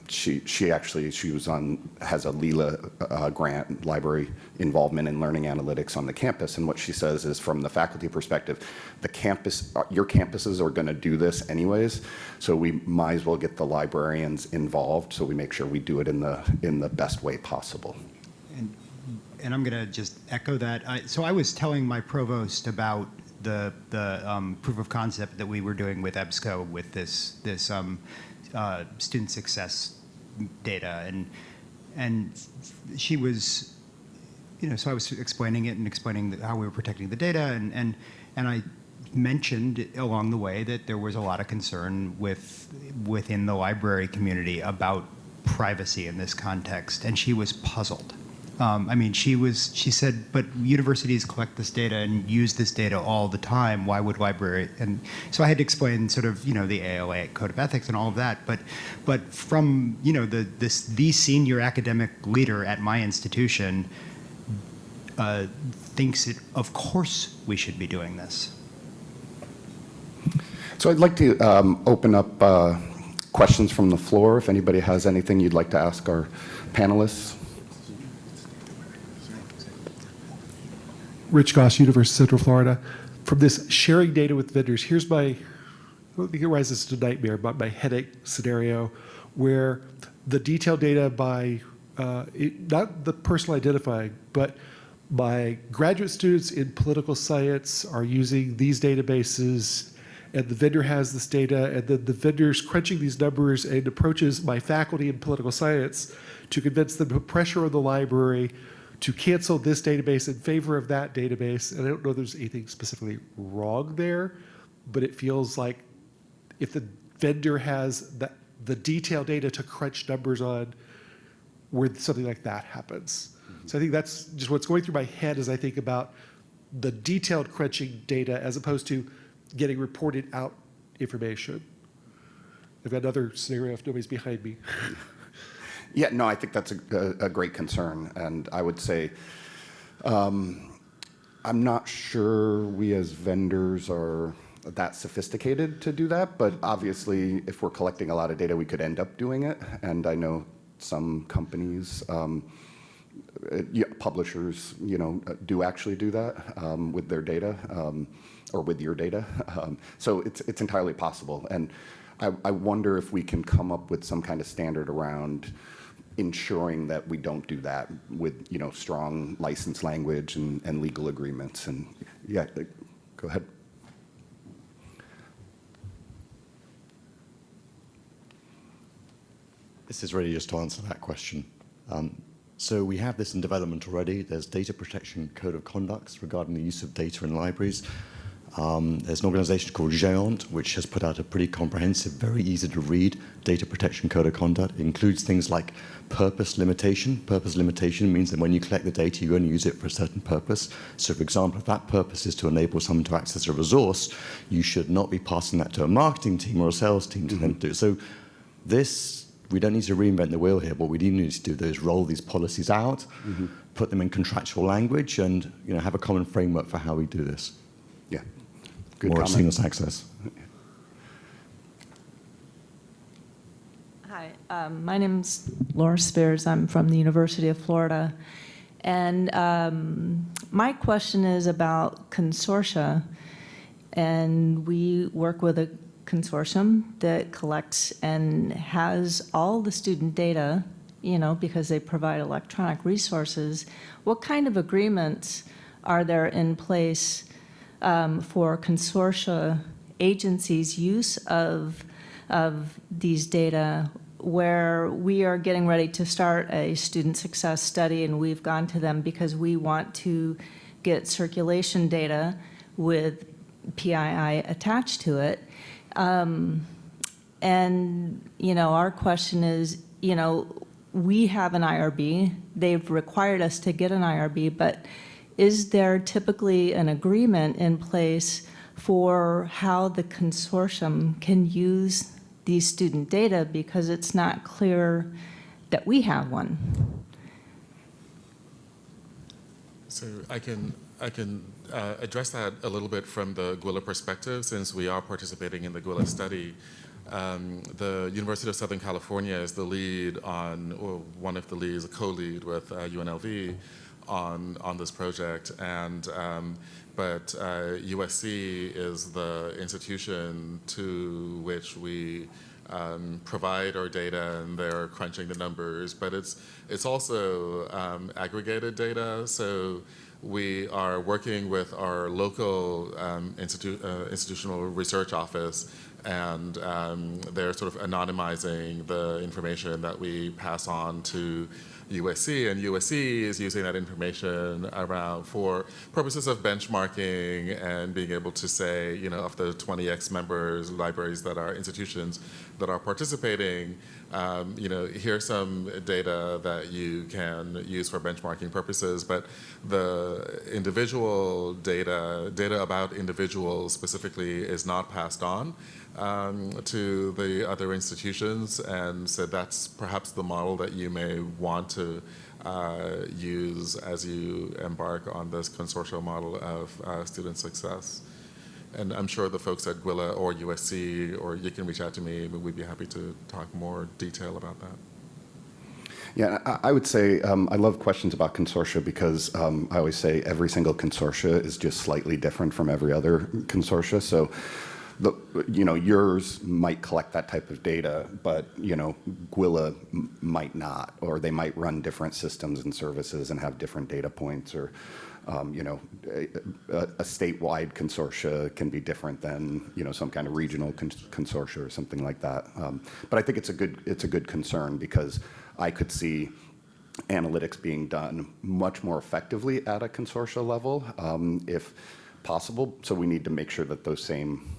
she has a LELA grant, library involvement in learning analytics on the campus, and what she says is, from the faculty perspective, your campuses are going to do this anyways, so we might as well get the librarians involved, so we make sure we do it in the best way possible. And I'm going to just echo that. So I was telling my provost about the proof of concept that we were doing with EBSCO with this student success data, and she was, so I was explaining it and explaining how we were protecting the data, and I mentioned along the way that there was a lot of concern within the library community about privacy in this context, and she was puzzled. She said, but universities collect this data and use this data all the time. Why would library? And so I had to explain sort of, the ALA Code of Ethics and all of that. But from, the senior academic leader at my institution thinks of course we should be doing this. So I'd like to open up questions from the floor. If anybody has anything you'd like to ask our panelists. Rich Goss, University of Central Florida. From this sharing data with vendors, here's I don't think it rises to nightmare, but my headache scenario, where the detailed data by, not the personal identifying, but my graduate students in political science are using these databases, and the vendor has this data, and then the vendor's crunching these numbers and approaches my faculty in political science to convince them to put pressure on the library to cancel this database in favor of that database. And I don't know if there's anything specifically wrong there, but it feels like if the vendor has the detailed data to crunch numbers on where something like that happens. So I think that's just what's going through my head as I think about the detailed crunching data as opposed to getting reported out information. I've got another scenario if nobody's behind me. Yeah, no, I think that's a great concern. And I would say, I'm not sure we as vendors are that sophisticated to do that, but obviously if we're collecting a lot of data, we could end up doing it. And I know some companies, publishers, do actually do that with their data or with your data. So it's entirely possible. And I wonder if we can come up with some kind of standard around ensuring that we don't do that with strong license language and legal agreements. And yeah, go ahead. This is really just to answer that question. So we have this in development already. There's data protection code of conducts regarding the use of data in libraries. There's an organization called Géant, which has put out a pretty comprehensive, very easy to read data protection code of conduct. It includes things like purpose limitation. Purpose limitation means that when you collect the data, you're going to use it for a certain purpose. So for example, if that purpose is to enable someone to access a resource, you should not be passing that to a marketing team or a sales team to then do it. So we don't need to reinvent the wheel here. What we do need to do is roll these policies out, put them in contractual language, and have a common framework for how we do this. Yeah. Good More comment. seamless access. Hi, my name's Laura Spears. I'm from the University of Florida. And my question is about consortia. And we work with a consortium that collects and has all the student data, because they provide electronic resources. What kind of agreements are there in place for consortia agencies' use of these data, where we are getting ready to start a student success study and we've gone to them because we want to get circulation data with PII attached to it. Our question is, we have an IRB. They've required us to get an IRB, but is there typically an agreement in place for how the consortium can use these student data, because it's not clear that we have one? So I can address that a little bit from the Gwilla perspective, since we are participating in the Gwilla study. The University of Southern California is the lead on, or one of the leads, a co-lead with UNLV on this project, but USC is the institution to which we provide our data, and they're crunching the numbers. But it's also aggregated data, so we are working with our local institutional research office, and they're sort of anonymizing the information that we pass on to USC, and USC is using that information around for purposes of benchmarking and being able to say, of the 20X members, libraries that are institutions that are participating, here's some data that you can use for benchmarking purposes, but the individual data about individuals specifically is not passed on to the other institutions, and so that's perhaps the model that you may want to use as you embark on this consortial model of student success. And I'm sure the folks at Gwilla or USC, or you can reach out to me, but we'd be happy to talk more detail about that. Yeah, I would say I love questions about consortia because I always say every single consortia is just slightly different from every other consortia. So, yours might collect that type of data, but Gwilla might not, or they might run different systems and services and have different data points, or a statewide consortia can be different than some kind of regional consortia or something like that. But I think it's a good concern, because I could see analytics being done much more effectively at a consortia level if possible. So we need to make sure that those same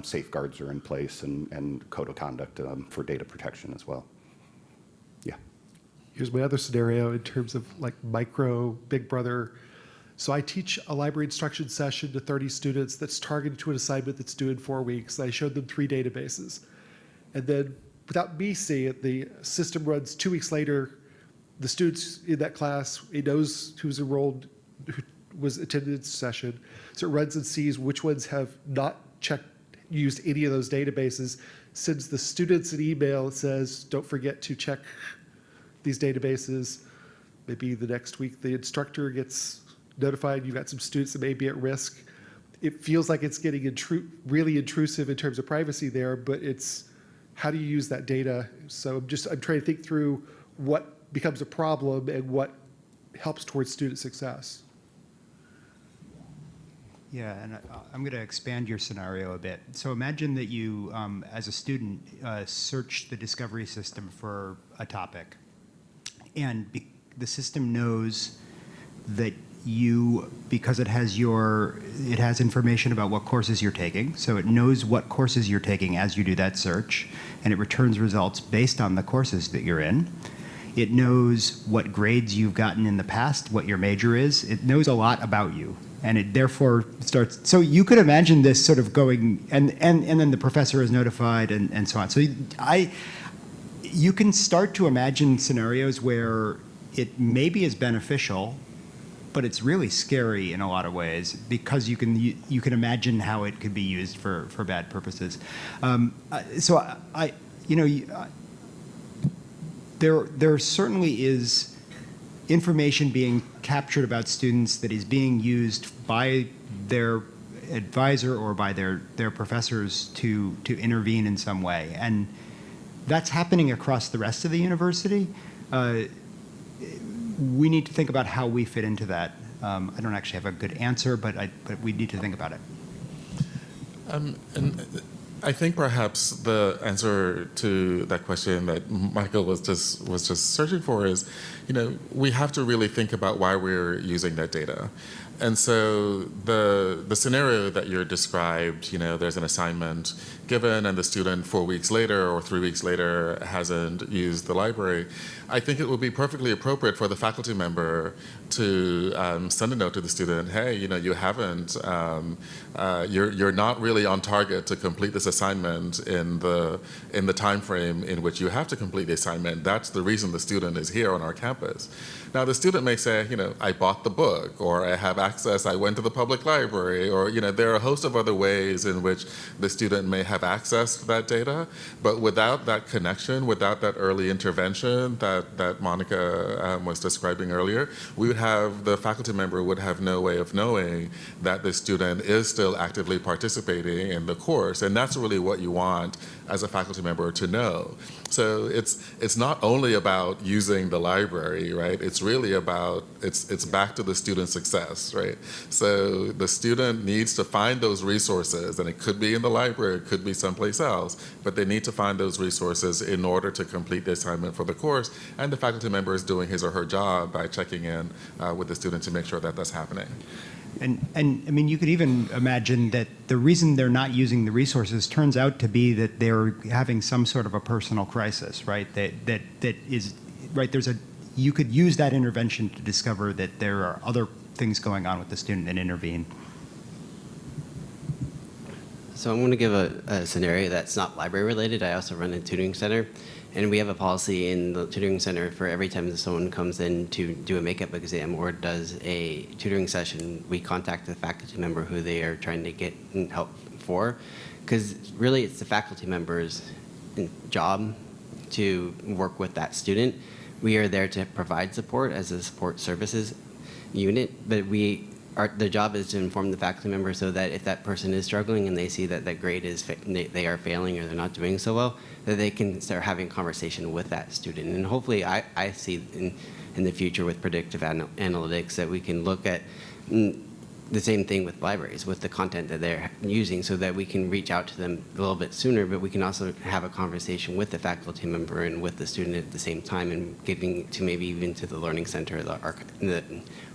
safeguards are in place and code of conduct for data protection as well. Yeah. Here's my other scenario in terms of like micro Big Brother. So I teach a library instruction session to 30 students that's targeted to an assignment that's due in 4 weeks. I showed them 3 databases. And then without me seeing it, the system runs 2 weeks later. The students in that class, it knows who's enrolled, who was attended the session. So it runs and sees which ones have not used any of those databases, sends the students an email that says, don't forget to check these databases. Maybe the next week the instructor gets notified you've got some students that may be at risk. It feels like it's getting really intrusive in terms of privacy there, but it's how do you use that data? So I'm trying to think through what becomes a problem and what helps towards student success. Yeah, and I'm going to expand your scenario a bit. So imagine that you, as a student, search the discovery system for a topic, and the system knows that you, because it has information about what courses you're taking, so it knows what courses you're taking as you do that search, and it returns results based on the courses that you're in. It knows what grades you've gotten in the past, what your major is. It knows a lot about you. And it therefore starts, so you could imagine this sort of going, and then the professor is notified and so on. So you can start to imagine scenarios where it maybe is beneficial, but it's really scary in a lot of ways because you can imagine how it could be used for bad purposes. There certainly is information being captured about students that is being used by their advisor or by their professors to intervene in some way. And that's happening across the rest of the university. We need to think about how we fit into that. I don't actually have a good answer, but we need to think about it. And I think perhaps the answer to that question that Michael was just searching for is, we have to really think about why we're using that data. And so the scenario that you described, there's an assignment given and the student 4 weeks later or 3 weeks later hasn't used the library, I think it would be perfectly appropriate for the faculty member to send a note to the student, hey, you haven't, you're not really on target to complete this assignment in the time frame in which you have to complete the assignment. That's the reason the student is here on our campus. Now the student may say, I bought the book, or I have access, I went to the public library, or there are a host of other ways in which the student may have access to that data, but without that connection, without that early intervention that Monica was describing earlier, the faculty member would have no way of knowing that the student is still actively participating in the course, and that's really what you want as a faculty member to know. So it's not only about using the library, right? It's really about, it's back to the student success, right? So the student needs to find those resources, and it could be in the library, it could be someplace else, but they need to find those resources in order to complete the assignment for the course, and the faculty member is doing his or her job by checking in with the student to make sure that that's happening. And I mean, you could even imagine that the reason they're not using the resources turns out to be that they're having some sort of a personal crisis, right? That is, right, you could use that intervention to discover that there are other things going on with the student and intervene. So I'm going to give a scenario that's not library related. I also run a tutoring center. And we have a policy in the tutoring center for every time that someone comes in to do a makeup exam or does a tutoring session, we contact the faculty member who they are trying to get help for. Because really it's the faculty member's job to work with that student. We are there to provide support as a support services unit, but the job is to inform the faculty member so that if that person is struggling and they see that that grade is they are failing or they're not doing so well, that they can start having a conversation with that student. And hopefully I see in the future with predictive analytics that we can look at the same thing with libraries, with the content that they're using, so that we can reach out to them a little bit sooner, but we can also have a conversation with the faculty member and with the student at the same time, and getting to maybe even to the learning center,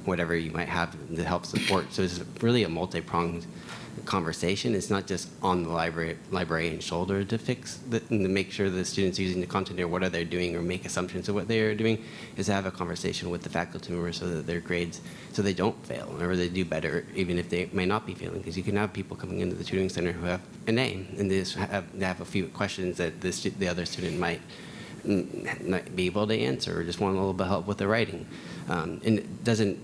whatever you might have to help support. So it's really a multi-pronged conversation. It's not just on the librarian's shoulder to fix and to make sure the students using the content or what are they doing or make assumptions of what they are doing, is to have a conversation with the faculty members so that their grades, so they don't fail or they do better even if they may not be failing. Because you can have people coming into the tutoring center who have an A and they have a few questions that the other student might not be able to answer or just want a little bit of help with the writing. And it doesn't,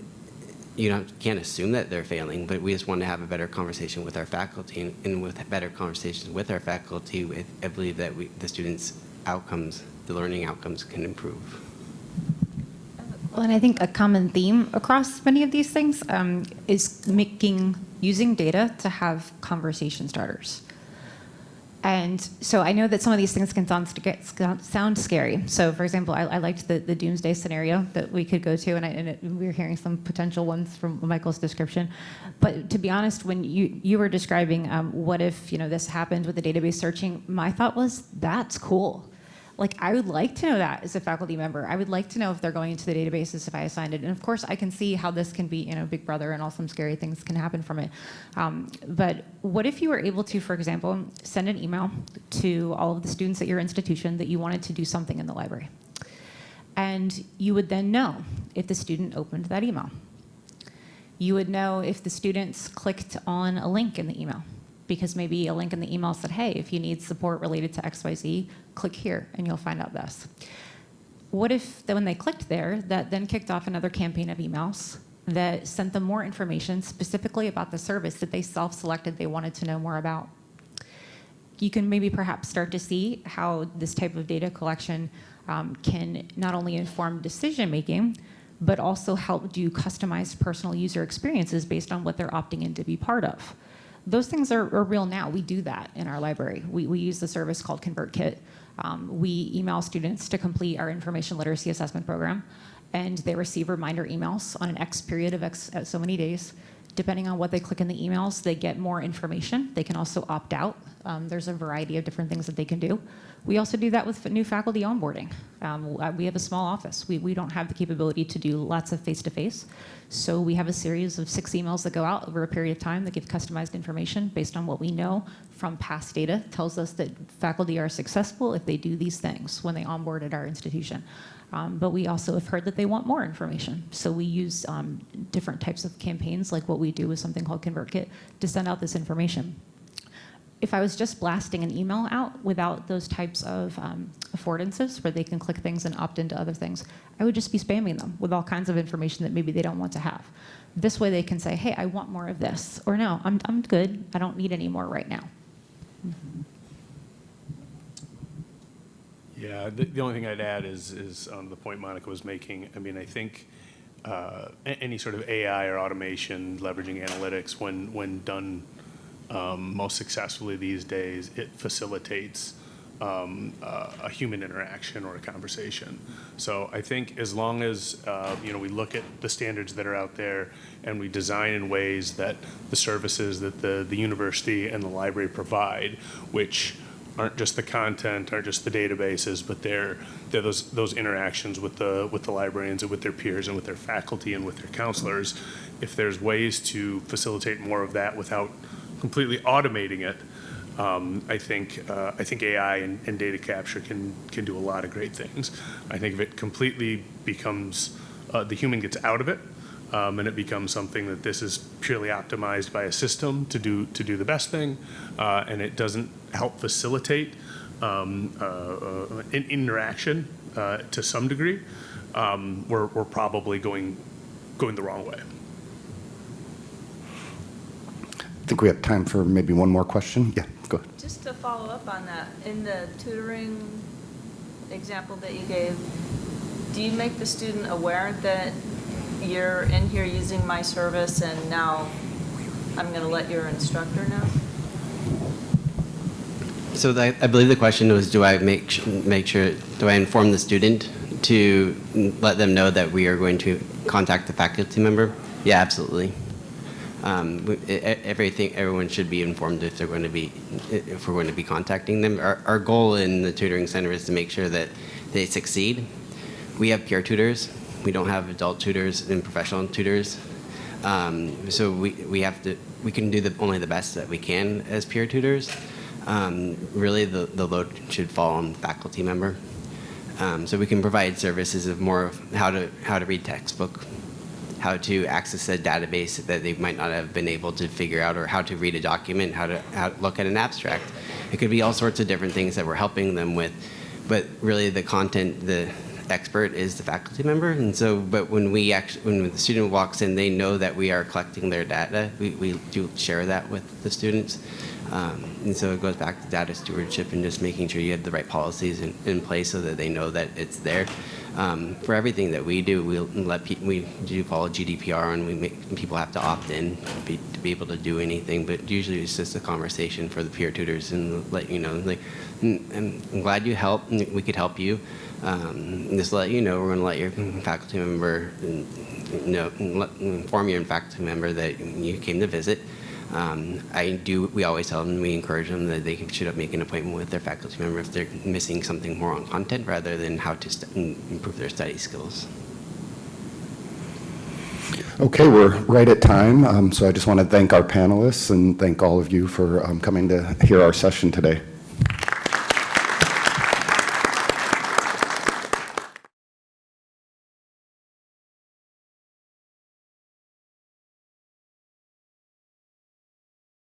can't assume that they're failing, but we just want to have a better conversation with our faculty, and with better conversations with our faculty, I believe that the students' outcomes, the learning outcomes, can improve. Well, and I think a common theme across many of these things is using data to have conversation starters. And so I know that some of these things can sound scary. So for example, I liked the doomsday scenario that we could go to, and we were hearing some potential ones from Michael's description. But to be honest, when you were describing what if this happened with the database searching, my thought was, that's cool. Like, I would like to know that as a faculty member. I would like to know if they're going into the databases if I assigned it. And of course, I can see how this can be, Big Brother, and all some scary things can happen from it. But what if you were able to, for example, send an email to all of the students at your institution that you wanted to do something in the library? And you would then know if the student opened that email. You would know if the students clicked on a link in the email, because maybe a link in the email said, hey, if you need support related to XYZ, click here and you'll find out this. What if when they clicked there, that then kicked off another campaign of emails that sent them more information specifically about the service that they self-selected they wanted to know more about? You can maybe perhaps start to see how this type of data collection can not only inform decision-making, but also help do customized personal user experiences based on what they're opting in to be part of. Those things are real now. We do that in our library. We use the service called ConvertKit. We email students to complete our information literacy assessment program, and they receive reminder emails on an X period of so many days. Depending on what they click in the emails, they get more information. They can also opt out. There's a variety of different things that they can do. We also do that with new faculty onboarding. We have a small office. We don't have the capability to do lots of face-to-face. So we have a series of 6 emails that go out over a period of time that give customized information based on what we know from past data. It tells us that faculty are successful if they do these things when they onboard at our institution. But we also have heard that they want more information. So we use different types of campaigns, like what we do with something called ConvertKit, to send out this information. If I was just blasting an email out without those types of affordances where they can click things and opt into other things, I would just be spamming them with all kinds of information that maybe they don't want to have. This way they can say, hey, I want more of this, or no, I'm good, I don't need any more right now. Mm-hmm. Yeah, the only thing I'd add is the point Monica was making. I mean, I think any sort of AI or automation leveraging analytics, when done most successfully these days, it facilitates a human interaction or a conversation. So I think as long as we look at the standards that are out there and we design in ways that the services that the university and the library provide, which aren't just the content, aren't just the databases, but they're those interactions with the librarians and with their peers and with their faculty and with their counselors. If there's ways to facilitate more of that without completely automating it, I think AI and data capture can do a lot of great things. I think if it completely becomes the human gets out of it, and it becomes something that this is purely optimized by a system to do the best thing, and it doesn't help facilitate an interaction to some degree, we're probably going the wrong way. I think we have time for maybe one more question. Yeah, go ahead. Just to follow up on that, in the tutoring example that you gave, do you make the student aware that you're in here using my service and now I'm going to let your instructor know? So I believe the question was, do I do I inform the student to let them know that we are going to contact the faculty member? Yeah, absolutely. Everyone should be informed if we're going to be contacting them. Our goal in the tutoring center is to make sure that they succeed. We have peer tutors. We don't have adult tutors and professional tutors. So we can do only the best that we can as peer tutors. Really, the load should fall on the faculty member. So we can provide services of more of how to read textbook, how to access a database that they might not have been able to figure out, or how to read a document, how to look at an abstract. It could be all sorts of different things that we're helping them with, but really the content, the expert is the faculty member. And so, but when the student walks in, they know that we are collecting their data. We do share that with the students. And so it goes back to data stewardship and just making sure you have the right policies in place so that they know that it's there. For everything that we do, we do follow GDPR, and we make people have to opt in to be able to do anything. But usually it's just a conversation for the peer tutors and let you know, like, I'm glad you helped. We could help you. Just let you know, we're going to let your faculty member inform your faculty member that you came to visit. We always tell them, we encourage them that they should make an appointment with their faculty member if they're missing something more on content rather than how to improve their study skills. Okay, we're right at time, so I just want to thank our panelists and thank all of you for coming to hear our session today.